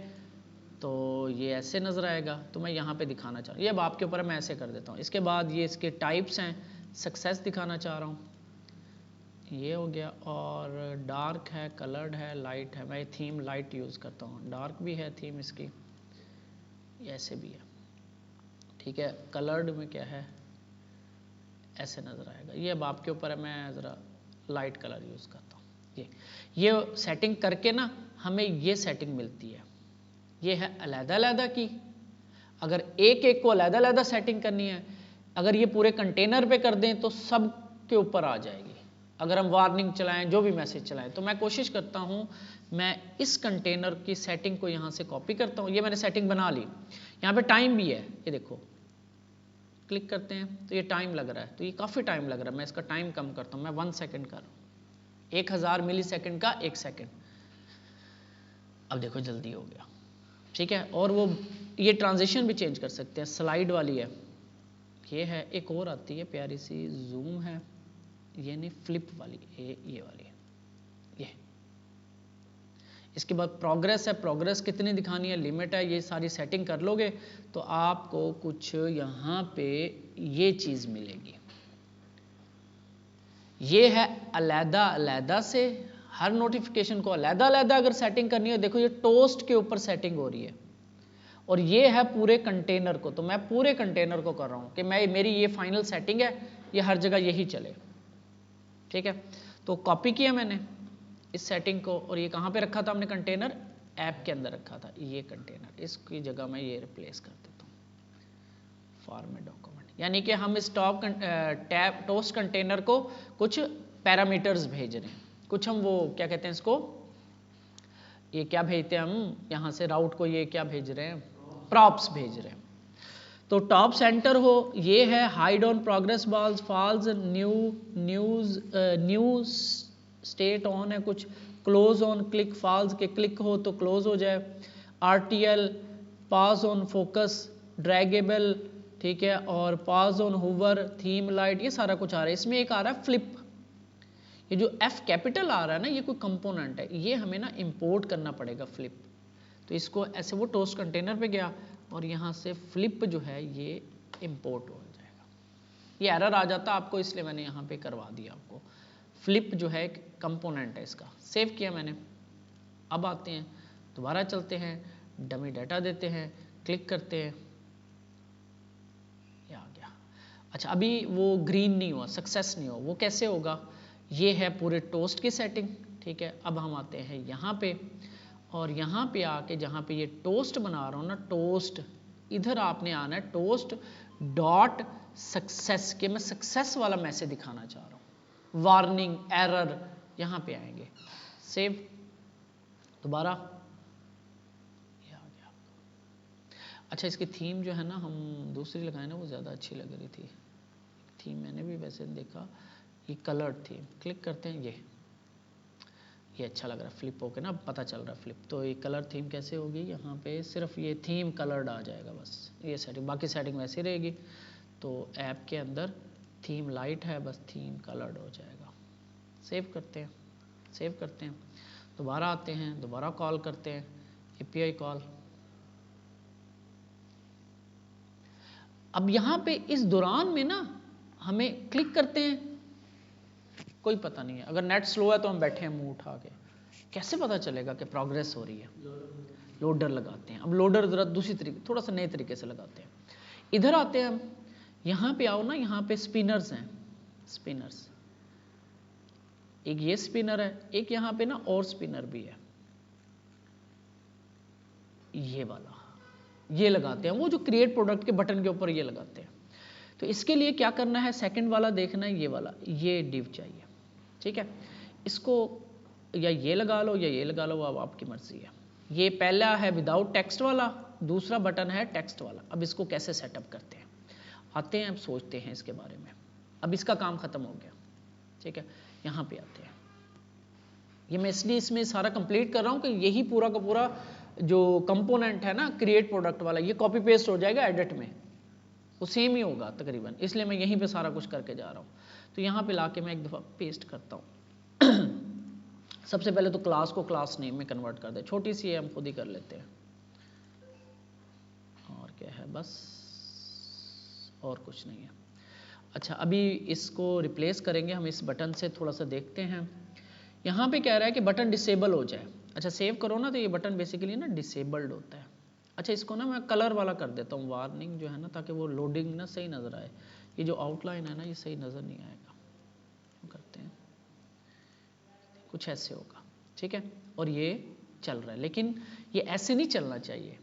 तो ये ऐसे नज़र आएगा, तो मैं यहाँ पे दिखाना चाह रहा हूँ, ये अब आपके ऊपर है, मैं ऐसे कर देता हूँ। इसके बाद ये इसके टाइप्स हैं, सक्सेस दिखाना चाह रहा हूँ, ये हो गया, और डार्क है, कलर्ड है, लाइट है, मैं थीम लाइट यूज़ करता हूँ, डार्क भी है थीम इसकी, ऐसे भी है, ठीक है। कलर्ड में क्या है, ऐसे नज़र आएगा, ये अब आपके ऊपर है, मैं ज़रा लाइट कलर यूज़ करता हूँ। ये सेटिंग करके ना हमें ये सेटिंग मिलती है, ये है अलहदा की। अगर एक एक को अलहदा सेटिंग करनी है, अगर ये पूरे कंटेनर पे कर दें तो सब के ऊपर आ जाएगी। अगर हम वार्निंग चलाएं, जो भी मैसेज चलाएं, तो मैं कोशिश करता हूँ मैं इस कंटेनर की सेटिंग को यहाँ से कॉपी करता हूँ। ये मैंने सेटिंग बना ली, यहाँ पे टाइम भी है, ये देखो क्लिक करते हैं तो ये टाइम लग रहा है, तो ये काफ़ी टाइम लग रहा है, मैं इसका टाइम कम करता हूँ, मैं 1 सेकेंड कर रहा हूँ, 1000 मिली सेकेंड का 1 सेकेंड। अब देखो जल्दी हो गया, ठीक है। और वो ये ट्रांजिशन भी चेंज कर सकते हैं, स्लाइड वाली है, ये है, एक और आती है प्यारी सी, जूम है, ये नहीं फ्लिप वाली, ये वाली है, ये। इसके बाद प्रोग्रेस है, प्रोग्रेस कितनी दिखानी है, लिमिट है, ये सारी सेटिंग कर लोगे तो आपको कुछ यहाँ पे ये चीज़ मिलेगी, ये है अलहदा अलहदा से, हर नोटिफिकेशन को अलहदा अलहदा अगर सेटिंग करनी है, देखो ये टोस्ट के ऊपर सेटिंग हो रही है, और ये है पूरे कंटेनर को। तो मैं पूरे कंटेनर को कर रहा हूँ कि मेरी ये फाइनल सेटिंग है, ये हर जगह यही चले, ठीक है। तो कॉपी किया मैंने इस सेटिंग को, और ये कहाँ पे रखा था हमने, कंटेनर ऐप के अंदर रखा था, ये कंटेनर, इसकी जगह मैं ये रिप्लेस कर देता हूँ फॉर्मेट डॉक्यूमेंट। यानी कि हम इस टोस्ट कंटेनर को कुछ पैरामीटर्स भेज रहे हैं, कुछ हम वो क्या कहते हैं इसको, ये क्या भेजते हैं हम यहाँ से राउट को, ये क्या भेज रहे हैं, प्रॉप्स भेज रहे हैं। तो टॉप सेंटर हो, ये है hide on progress bars, false new state on है, कुछ क्लोज ऑन क्लिक फॉल्स के क्लिक हो तो क्लोज हो जाए, RTL pass on focus draggable, ठीक है, और pass on hover theme light, ये सारा कुछ आ रहा है। इसमें एक आ रहा है फ्लिप, ये जो F कैपिटल आ रहा है ना, ये कोई कंपोनेंट है, ये हमें ना इंपोर्ट करना पड़ेगा फ्लिप। तो इसको ऐसे वो टोस्ट कंटेनर पे गया और यहाँ से फ्लिप जो है ये इंपोर्ट हो जाएगा। ये एरर आ जाता आपको, इसलिए मैंने यहाँ पे करवा दिया आपको। फ्लिप जो है एक कंपोनेंट है इसका, सेव किया मैंने। अब आते हैं, दोबारा चलते हैं, डमी डाटा देते हैं, क्लिक करते हैं, ये आ गया। अच्छा, अभी वो ग्रीन नहीं हुआ, सक्सेस नहीं हुआ, वो कैसे होगा, ये है पूरे टोस्ट की सेटिंग, ठीक है। अब हम आते हैं यहाँ पे, और यहाँ पे आके जहाँ पे ये टोस्ट बना रहा हूँ ना, टोस्ट, इधर आपने आना है टोस्ट डॉट सक्सेस, के मैं सक्सेस वाला मैसेज दिखाना चाह रहा हूँ, वार्निंग एरर, यहाँ पे आएंगे, सेव, दोबारा, ये आ गया। अच्छा, इसकी थीम जो है ना, हम दूसरी लगाए ना, वो ज़्यादा अच्छी लग रही थी थीम, मैंने भी वैसे देखा, ये कलर थीम, क्लिक करते हैं, ये अच्छा लग रहा है, फ्लिप होके ना पता चल रहा है फ्लिप। तो ये कलर थीम कैसे होगी, यहाँ पे सिर्फ ये थीम कलर्ड आ जाएगा बस, ये सेटिंग, बाकी सेटिंग वैसे रहेगी। तो ऐप के अंदर थीम लाइट है, बस थीम कलर्ड हो जाएगा। सेव करते हैं, सेव करते हैं, दोबारा आते हैं, दोबारा कॉल करते हैं, API कॉल। अब यहाँ पे इस दौरान में ना हमें क्लिक करते हैं, कोई पता नहीं है, अगर नेट स्लो है तो हम बैठे हैं मुंह उठा के, कैसे पता चलेगा कि प्रोग्रेस हो रही है, लोडर लगाते हैं। अब लोडर जरा दूसरी तरीके, थोड़ा सा नए तरीके से लगाते हैं। इधर आते हैं हम, यहाँ पे आओ ना, यहाँ पे स्पिनर्स हैं, स्पिनर्स, एक ये स्पिनर है, एक यहाँ पे ना और स्पिनर भी है, ये वाला, ये लगाते हैं, वो जो क्रिएट प्रोडक्ट के बटन के ऊपर ये लगाते हैं। तो इसके लिए क्या करना है, सेकंड वाला देखना है, ये वाला, ये डिव चाहिए, ठीक है। इसको या ये लगा लो या ये लगा लो, अब आपकी मर्जी है। ये पहला है विदाउट टेक्स्ट वाला, दूसरा बटन है टेक्स्ट वाला। अब इसको कैसे सेटअप करते हैं, आते हैं, अब सोचते हैं इसके बारे में। अब इसका काम खत्म हो गया, ठीक है। यहाँ पे आते हैं, ये मैं इसलिए इसमें सारा कंप्लीट कर रहा हूँ कि यही पूरा का पूरा जो कंपोनेंट है ना क्रिएट प्रोडक्ट वाला, ये कॉपी पेस्ट हो जाएगा एडिट में, वो सेम ही होगा तकरीबन, इसलिए मैं यहीं पे सारा कुछ करके जा रहा हूँ। तो यहाँ पे लाके मैं एक दफ़ा पेस्ट करता हूँ। सबसे पहले तो क्लास को क्लास नेम में कन्वर्ट कर दे, छोटी सी है, हम खुद ही कर लेते हैं, और क्या है, बस और कुछ नहीं है। अच्छा, अभी इसको रिप्लेस करेंगे हम इस बटन से, थोड़ा सा देखते हैं। यहाँ पे कह रहा है कि बटन डिसेबल हो जाए। अच्छा, सेव करो ना, तो ये बटन बेसिकली ना डिसेबल्ड होता है। अच्छा, इसको ना मैं कलर वाला कर देता हूँ, वार्निंग जो है ना, ताकि वो लोडिंग ना सही नज़र आए। ये जो आउटलाइन है ना, ये सही नज़र नहीं आएगा, करते हैं कुछ ऐसे होगा, ठीक है। और ये चल रहा है, लेकिन ये ऐसे नहीं चलना चाहिए,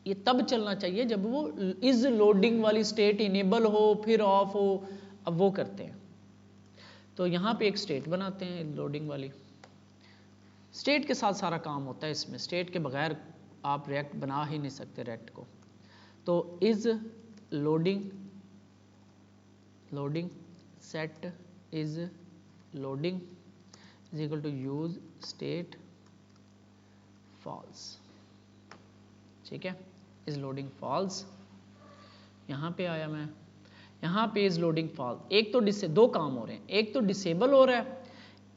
ये तब चलना चाहिए जब वो इज लोडिंग वाली स्टेट इनेबल हो, फिर ऑफ हो। अब वो करते हैं, तो यहाँ पे एक स्टेट बनाते हैं, लोडिंग वाली स्टेट के साथ सारा काम होता है इसमें, स्टेट के बगैर आप रिएक्ट बना ही नहीं सकते रिएक्ट को। तो is loading, loading set is loading is equal to use state false, ठीक है। इज लोडिंग फॉल्स, यहाँ पे आया मैं, यहाँ पे इज लोडिंग फॉल्स। एक तो दो काम हो रहे हैं, एक तो डिसेबल हो रहा है,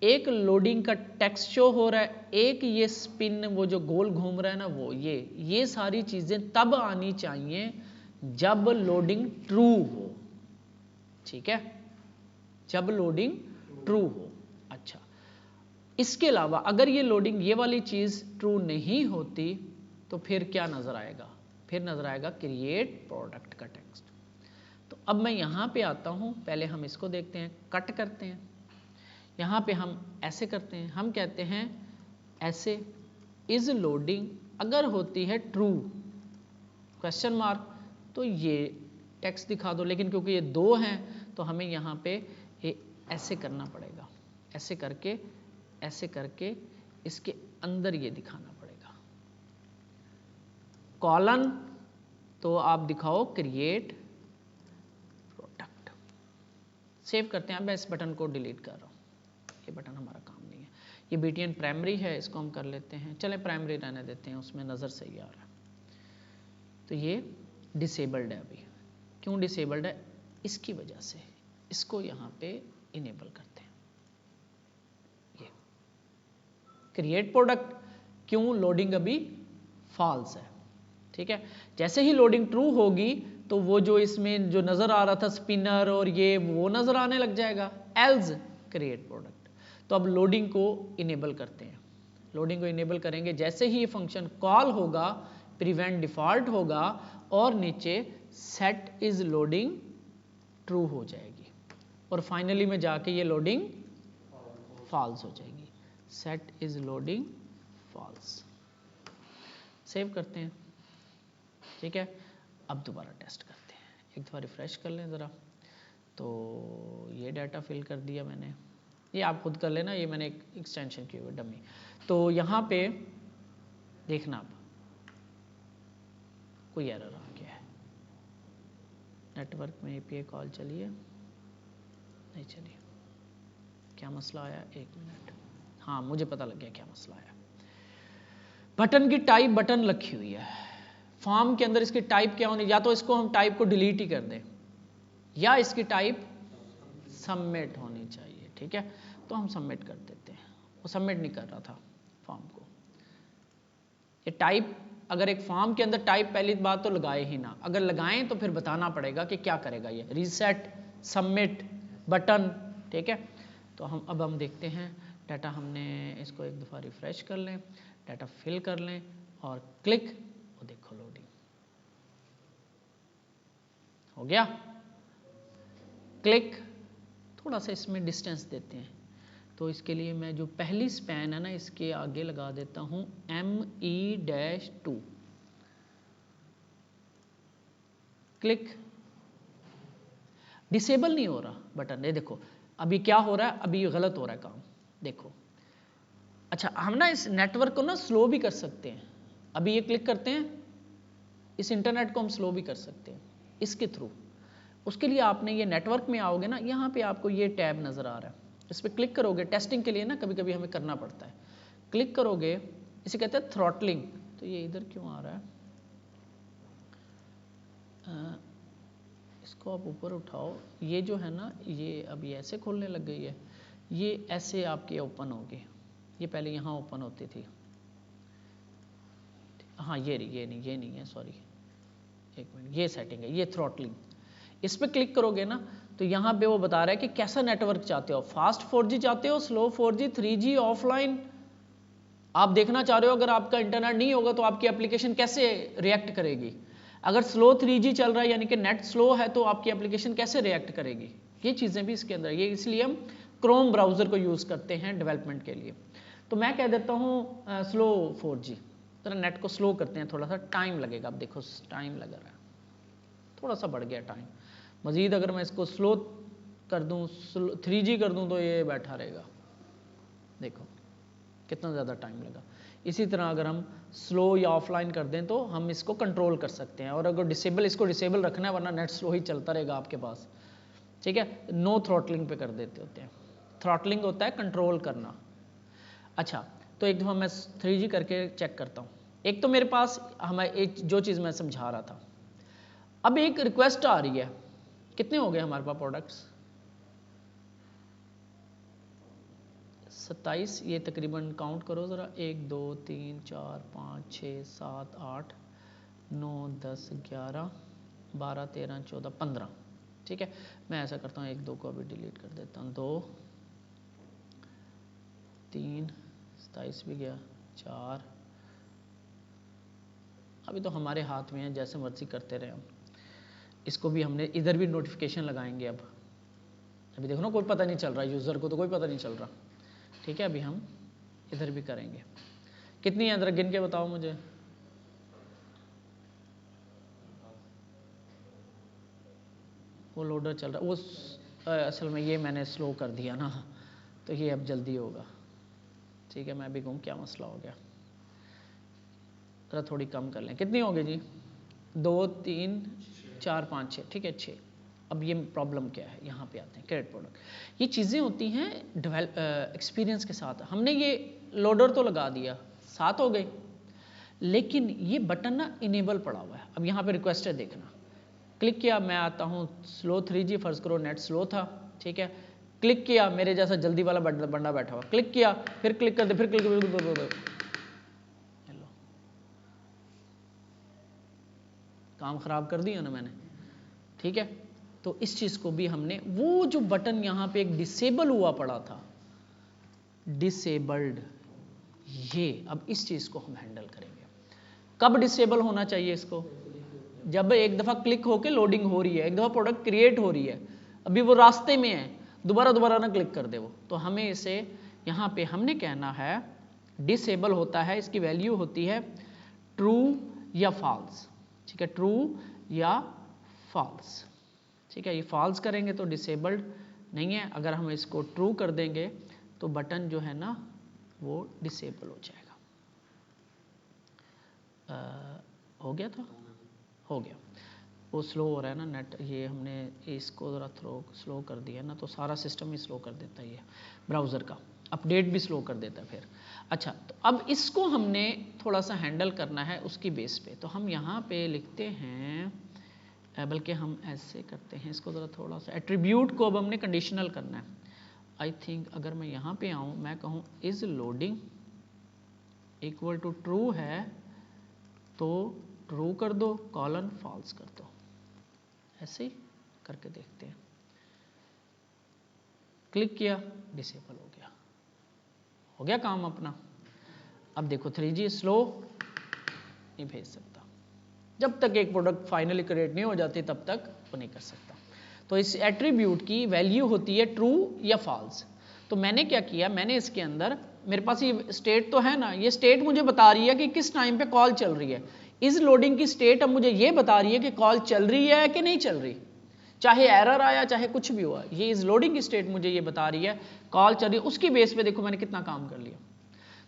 एक लोडिंग का टेक्स्ट शो हो रहा है, एक ये स्पिन वो जो गोल घूम रहा है ना, वो ये सारी चीजें तब आनी चाहिए जब लोडिंग ट्रू हो, ठीक है। जब लोडिंग ट्रू हो। अच्छा, इसके अलावा अगर ये लोडिंग ये वाली चीज़ ट्रू नहीं होती तो फिर क्या नज़र आएगा? फिर नज़र आएगा क्रिएट प्रोडक्ट का टेक्स्ट। तो अब मैं यहाँ पे आता हूँ, पहले हम इसको देखते हैं, कट करते हैं। यहाँ पे हम ऐसे करते हैं, हम कहते हैं ऐसे इज लोडिंग अगर होती है ट्रू क्वेश्चन मार्क तो ये टेक्स्ट दिखा दो, लेकिन क्योंकि ये दो हैं तो हमें यहाँ पे ये ऐसे करना पड़ेगा, ऐसे करके इसके अंदर ये दिखाना पड़ेगा कॉलन। तो आप दिखाओ क्रिएट प्रोडक्ट। सेव करते हैं। मैं इस बटन को डिलीट कर रहा हूँ, ये बटन हमारा काम नहीं है। ये BTN प्राइमरी है, इसको हम कर लेते हैं। चलें प्राइमरी रहने देते हैं, उसमें नज़र सही आ रहा है। तो ये डिसेबल्ड है। अभी क्यों डिसेबल्ड है? इसकी वजह से इसको यहाँ पे इनेबल करते हैं। ये क्रिएट प्रोडक्ट क्यों? लोडिंग अभी फॉल्स है, ठीक है। जैसे ही लोडिंग ट्रू होगी तो वो जो इसमें जो नज़र आ रहा था स्पिनर और ये वो नज़र आने लग जाएगा। Else create product. तो अब लोडिंग को इनेबल करते हैं। लोडिंग को इनेबल करेंगे, जैसे ही ये फंक्शन कॉल होगा प्रिवेंट डिफॉल्ट होगा और नीचे सेट इज लोडिंग ट्रू हो जाएगी और फाइनली में जाके ये लोडिंग फॉल्स हो जाएगी। Set is loading false. Save करते हैं, ठीक है। अब दोबारा टेस्ट करते हैं, एक दफ़ा रिफ्रेश कर लें ज़रा। तो ये डाटा फिल कर दिया मैंने, ये आप खुद कर लेना, ये मैंने एक एक्सटेंशन की हुई डमी। तो यहाँ पे देखना अब कोई एरर आ गया है। नेटवर्क में API कॉल चलिए, नहीं चलिए, क्या मसला आया? एक मिनट, हाँ मुझे पता लग गया क्या मसला आया। बटन की टाइप बटन लिखी हुई है, फॉर्म के अंदर इसकी टाइप क्या होनी? या तो इसको हम टाइप को डिलीट ही कर दें या इसकी टाइप सबमिट होनी चाहिए, ठीक है। तो हम सबमिट कर देते हैं, वो सबमिट नहीं कर रहा था फॉर्म को। ये टाइप, अगर एक फॉर्म के अंदर टाइप पहली बात तो लगाए ही ना, अगर लगाएं तो फिर बताना पड़ेगा कि क्या करेगा ये, रीसेट, सबमिट, बटन, ठीक है। तो अब हम देखते हैं डाटा, हमने इसको एक दफ़ा रिफ्रेश कर लें, डाटा फिल कर लें और क्लिक, वो देखो लोडिंग हो गया। क्लिक, थोड़ा सा इसमें डिस्टेंस देते हैं, तो इसके लिए मैं जो पहली स्पैन है ना इसके आगे लगा देता हूँ ME-2। क्लिक, डिसेबल नहीं हो रहा बटन, ये देखो अभी क्या हो रहा है, अभी गलत हो रहा है काम, देखो। अच्छा, हम ना इस नेटवर्क को ना स्लो भी कर सकते हैं। अभी ये क्लिक करते हैं, इस इंटरनेट को हम स्लो भी कर सकते हैं इसके थ्रू। उसके लिए आपने ये नेटवर्क में आओगे ना, यहाँ पे आपको ये टैब नज़र आ रहा है, इस पर क्लिक करोगे। टेस्टिंग के लिए ना कभी कभी हमें करना पड़ता है, क्लिक करोगे, इसे कहते हैं थ्रॉटलिंग। तो ये इधर क्यों आ रहा है? इसको आप ऊपर उठाओ, ये जो है ना ये अभी ऐसे खोलने लग गई है, ये ऐसे आपके ओपन होगी, ये पहले यहाँ ओपन होती थी। हाँ ये नहीं है, सॉरी एक मिनट, ये सेटिंग है, ये थ्रॉटलिंग। इस पर क्लिक करोगे ना तो यहाँ पे वो बता रहा है कि कैसा नेटवर्क चाहते हो, फास्ट 4G चाहते हो, स्लो 4G, 3G, ऑफलाइन। आप देखना चाह रहे हो अगर आपका इंटरनेट नहीं होगा तो आपकी एप्लीकेशन कैसे रिएक्ट करेगी। अगर स्लो 3G चल रहा है यानी कि नेट स्लो है तो आपकी एप्लीकेशन कैसे रिएक्ट करेगी, ये चीज़ें भी इसके अंदर, ये इसलिए हम क्रोम ब्राउज़र को यूज़ करते हैं डेवलपमेंट के लिए। तो मैं कह देता हूँ स्लो 4G, जरा नेट को स्लो करते हैं, थोड़ा सा टाइम लगेगा। अब देखो टाइम लग रहा है, थोड़ा सा बढ़ गया टाइम। मज़ीद अगर मैं इसको स्लो कर दूँ, 3G कर दूँ तो ये बैठा रहेगा, देखो कितना ज़्यादा टाइम लगा। इसी तरह अगर हम स्लो या ऑफलाइन कर दें तो हम इसको कंट्रोल कर सकते हैं। और अगर डिसेबल, इसको डिसेबल रखना है वरना नेट स्लो ही चलता रहेगा आपके पास, ठीक है। नो थ्रॉटलिंग पे कर देते होते हैं। थ्रॉटलिंग होता है कंट्रोल करना। अच्छा, तो एक दफ़ा मैं 3G करके चेक करता हूँ। एक तो मेरे पास हमें एक जो चीज़ मैं समझा रहा था, अब एक रिक्वेस्ट आ रही है, कितने हो गए हमारे पास प्रोडक्ट्स? 27। ये तकरीबन काउंट करो ज़रा, 1 2 3 4 5 6 7 8 9 10 11 12 13 14 15, ठीक है। मैं ऐसा करता हूँ 1 2 को अभी डिलीट कर देता हूँ, 2 3, 27 भी गया, 4, अभी तो हमारे हाथ में है, जैसे मर्जी करते रहे हम। इसको भी हमने इधर भी नोटिफिकेशन लगाएंगे। अब अभी देखो ना, कोई पता नहीं चल रहा, यूज़र को तो कोई पता नहीं चल रहा। ठीक है, अभी हम इधर भी करेंगे। कितनी है, जरा गिन के बताओ मुझे। वो लोडर चल रहा, वो असल में ये मैंने स्लो कर दिया ना, तो ये अब जल्दी होगा। ठीक है, मैं भी कहूँ क्या मसला हो गया, जरा थोड़ी कम कर लें। कितनी होगी जी? 2, 3, 4, 5, 6। ठीक है, 6। अब ये प्रॉब्लम क्या है, यहाँ पे आते हैं। क्रेडिट प्रोडक्ट, ये चीज़ें होती हैं एक्सपीरियंस के साथ। हमने ये लोडर तो लगा दिया, 7 हो गए, लेकिन ये बटन ना इनेबल पड़ा हुआ है। अब यहाँ पे रिक्वेस्ट है, देखना, क्लिक किया, मैं आता हूँ स्लो 3G, फर्ज करो नेट स्लो था। ठीक है, क्लिक किया, मेरे जैसा जल्दी वाला बंदा बैठा हुआ, क्लिक किया, फिर क्लिक कर दे, फिर क्लिक कर, हेलो, काम खराब कर दिया ना मैंने। ठीक है, तो इस चीज़ को भी हमने, वो जो बटन यहाँ पे एक डिसेबल हुआ पड़ा था, डिसेबल्ड, ये अब इस चीज़ को हम हैंडल करेंगे। कब डिसेबल होना चाहिए इसको? जब एक दफ़ा क्लिक होके लोडिंग हो रही है, एक दफ़ा प्रोडक्ट क्रिएट हो रही है, अभी वो रास्ते में है, दोबारा ना क्लिक कर दे वो, तो हमें इसे यहाँ पे हमने कहना है डिसेबल होता है। इसकी वैल्यू होती है ट्रू या फॉल्स। ठीक है, ट्रू या फॉल्स। ठीक है, ये फॉल्स करेंगे तो डिसेबल्ड नहीं है, अगर हम इसको ट्रू कर देंगे तो बटन जो है ना वो डिसेबल हो जाएगा। हो गया था, हो गया। वो स्लो हो रहा है ना नेट, ये हमने इसको ज़रा स्लो कर दिया ना, तो सारा सिस्टम ही स्लो कर देता है। ये ब्राउज़र का अपडेट भी स्लो कर देता है फिर। अच्छा, तो अब इसको हमने थोड़ा सा हैंडल करना है उसकी बेस पे, तो हम यहाँ पे लिखते हैं, बल्कि हम ऐसे करते हैं इसको, ज़रा थोड़ा सा एट्रीब्यूट को अब हमने कंडीशनल करना है। आई थिंक अगर मैं यहाँ पे आऊँ, मैं कहूँ is loading equal to true है, तो ट्रू कर दो, कॉलन फॉल्स कर दो, ऐसे ही करके देखते हैं। क्लिक किया, डिसेबल हो गया काम अपना। अब देखो 3G स्लो नहीं भेज सकता, जब तक एक प्रोडक्ट फाइनली क्रिएट नहीं हो जाती तब तक वो नहीं कर सकता। तो इस एट्रीब्यूट की वैल्यू होती है ट्रू या फॉल्स। तो मैंने क्या किया, मैंने इसके अंदर, मेरे पास ये स्टेट तो है ना, ये स्टेट मुझे बता रही है कि किस टाइम पे कॉल चल रही है। इस लोडिंग की स्टेट अब मुझे ये बता रही है कि कॉल चल रही है कि नहीं चल रही, चाहे एरर आया चाहे कुछ भी हुआ, ये इस लोडिंग की स्टेट मुझे ये बता रही है कॉल चल रही है। उसकी बेस पे देखो मैंने कितना काम कर लिया।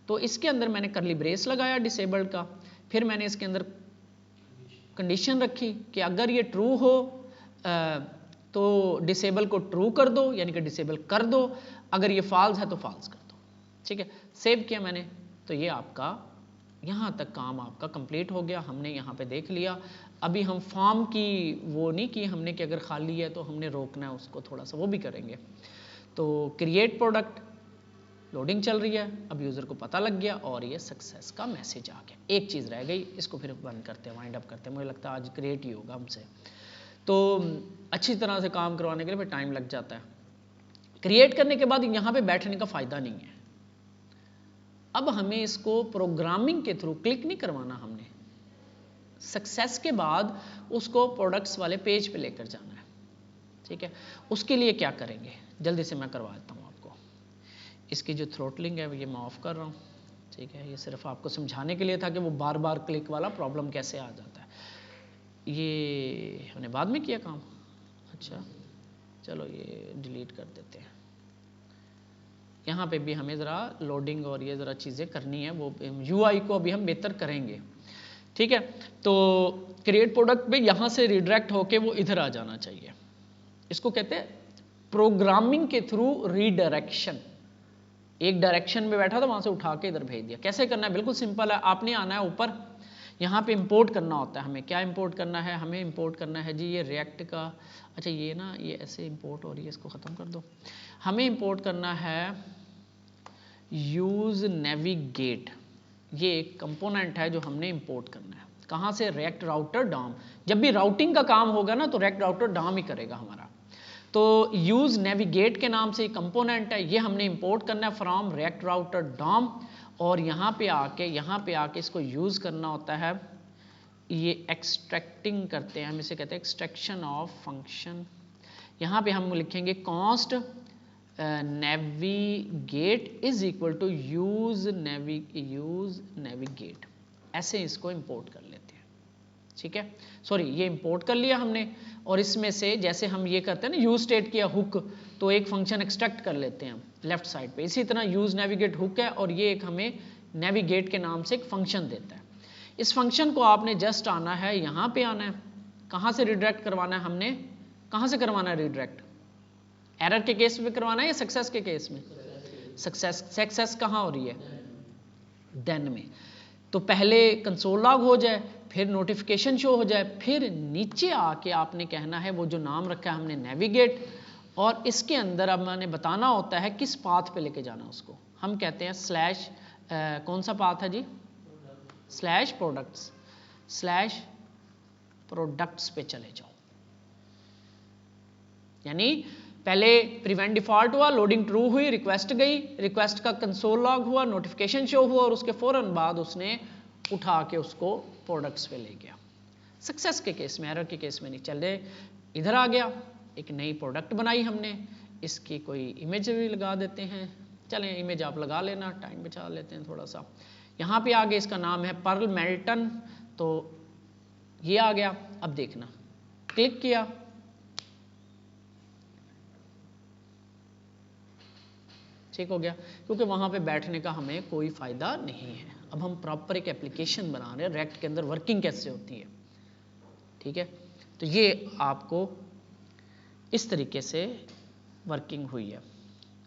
तो इसके अंदर मैंने करली ब्रेस लगाया डिसेबल्ड का, फिर मैंने इसके अंदर कंडीशन रखी कि अगर ये ट्रू हो तो डिसेबल को ट्रू कर दो, यानी कि डिसेबल कर दो, अगर ये फॉल्स है तो फॉल्स कर दो। ठीक है, सेव किया मैंने, तो ये आपका यहाँ तक काम आपका कंप्लीट हो गया। हमने यहाँ पे देख लिया। अभी हम फॉर्म की वो नहीं की हमने कि अगर खाली है तो हमने रोकना है उसको, थोड़ा सा वो भी करेंगे। तो क्रिएट प्रोडक्ट, लोडिंग चल रही है, अब यूज़र को पता लग गया और ये सक्सेस का मैसेज आ गया। एक चीज़ रह गई, इसको फिर बंद करते हैं, वाइंड अप करते हैं। मुझे लगता है आज क्रिएट ही होगा हमसे, तो अच्छी तरह से काम करवाने के लिए फिर टाइम लग जाता है। क्रिएट करने के बाद यहाँ पे बैठने का फ़ायदा नहीं है। अब हमें इसको प्रोग्रामिंग के थ्रू क्लिक नहीं करवाना, हमने सक्सेस के बाद उसको प्रोडक्ट्स वाले पेज पे लेकर जाना है। ठीक है, उसके लिए क्या करेंगे जल्दी से मैं करवा देता हूँ आपको। इसकी जो थ्रोटलिंग है ये मैं ऑफ कर रहा हूँ। ठीक है, ये सिर्फ आपको समझाने के लिए था कि वो बार बार क्लिक वाला प्रॉब्लम कैसे आ जाता है। ये हमने बाद में किया काम। अच्छा चलो ये डिलीट कर देते हैं। यहाँ पे भी हमें ज़रा लोडिंग और ये ज़रा चीज़ें करनी है, वो UI को अभी हम बेहतर करेंगे। ठीक है, तो क्रिएट प्रोडक्ट पे यहाँ से रिडायरेक्ट होके वो इधर आ जाना चाहिए। इसको कहते हैं प्रोग्रामिंग के थ्रू रीडायरेक्शन। एक डायरेक्शन में बैठा था, वहाँ से उठा के इधर भेज दिया। कैसे करना है, बिल्कुल सिंपल है। आपने आना है ऊपर, यहाँ पे इंपोर्ट करना होता है। हमें क्या इंपोर्ट करना है, हमें इंपोर्ट करना है जी ये रिएक्ट का, अच्छा ये ना ये ऐसे इंपोर्ट हो रही है, इसको ख़त्म कर दो। हमें इंपोर्ट करना है यूज़ नेविगेट, ये एक कंपोनेंट है जो हमने इंपोर्ट करना है। कहाँ से, रिएक्ट राउटर डॉम। जब भी राउटिंग का काम होगा ना तो रिएक्ट राउटर डॉम ही करेगा हमारा। तो यूज नेविगेट के नाम से कंपोनेंट है, ये हमने इंपोर्ट करना है फ्रॉम रिएक्ट राउटर डॉम, और यहाँ पे आके इसको यूज करना होता है, ये एक्सट्रैक्टिंग करते हैं हम, इसे कहते हैं एक्सट्रैक्शन ऑफ फंक्शन। यहाँ पे हम लिखेंगे const navigate is equal to use navigate, ऐसे इसको इंपोर्ट कर लेते हैं, ठीक है। सॉरी, ये इंपोर्ट कर लिया हमने, और इसमें से जैसे हम ये करते हैं ना यूज स्टेट किया हुक, तो एक फंक्शन एक्सट्रैक्ट कर लेते हैं लेफ्ट साइड पे, इसी तरह यूज नेविगेट हुक है, और ये एक हमें नेविगेट के नाम से एक फंक्शन देता है। इस फंक्शन को आपने जस्ट आना है, यहाँ पे आना है, कहाँ से रिडायरेक्ट करवाना है हमने, कहाँ से करवाना है रिडायरेक्ट, एरर के केस में करवाना है या सक्सेस के केस में? सक्सेस कहाँ हो रही है? देन में। तो पहले कंसोल लॉग हो जाए, फिर नोटिफिकेशन शो हो जाए, फिर नीचे आके आपने कहना है वो जो नाम रखा है हमने नेविगेट, और इसके अंदर अब मैंने बताना होता है किस पाथ पे लेके जाना उसको। हम कहते हैं स्लैश कौन सा पाथ है जी? स्लैश प्रोडक्ट्स पे चले जाओ। यानी पहले प्रिवेंट डिफॉल्ट हुआ, लोडिंग ट्रू हुई, रिक्वेस्ट गई, रिक्वेस्ट का कंसोल लॉग हुआ, नोटिफिकेशन शो हुआ, और उसके फौरन बाद उसने उठा के उसको प्रोडक्ट्स पे ले गया। सक्सेस के केस में, एरर के केस में नहीं। चले इधर आ गया, एक नई प्रोडक्ट बनाई हमने, इसकी कोई इमेज भी लगा देते हैं, चलें इमेज आप लगा लेना, टाइम बचा लेते हैं थोड़ा सा। यहाँ पे आगे इसका नाम है पर्ल मेल्टन, तो ये आ गया। अब देखना, क्लिक किया, ठीक हो गया, क्योंकि वहाँ पे बैठने का हमें कोई फ़ायदा नहीं है। अब हम प्रॉपर एक एप्लीकेशन बना रहे हैं, रेक्ट के अंदर वर्किंग कैसे होती है, ठीक है। तो ये आपको इस तरीके से वर्किंग हुई है।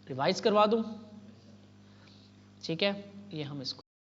रिवाइज करवा दूँ, ठीक है। ये हम इसको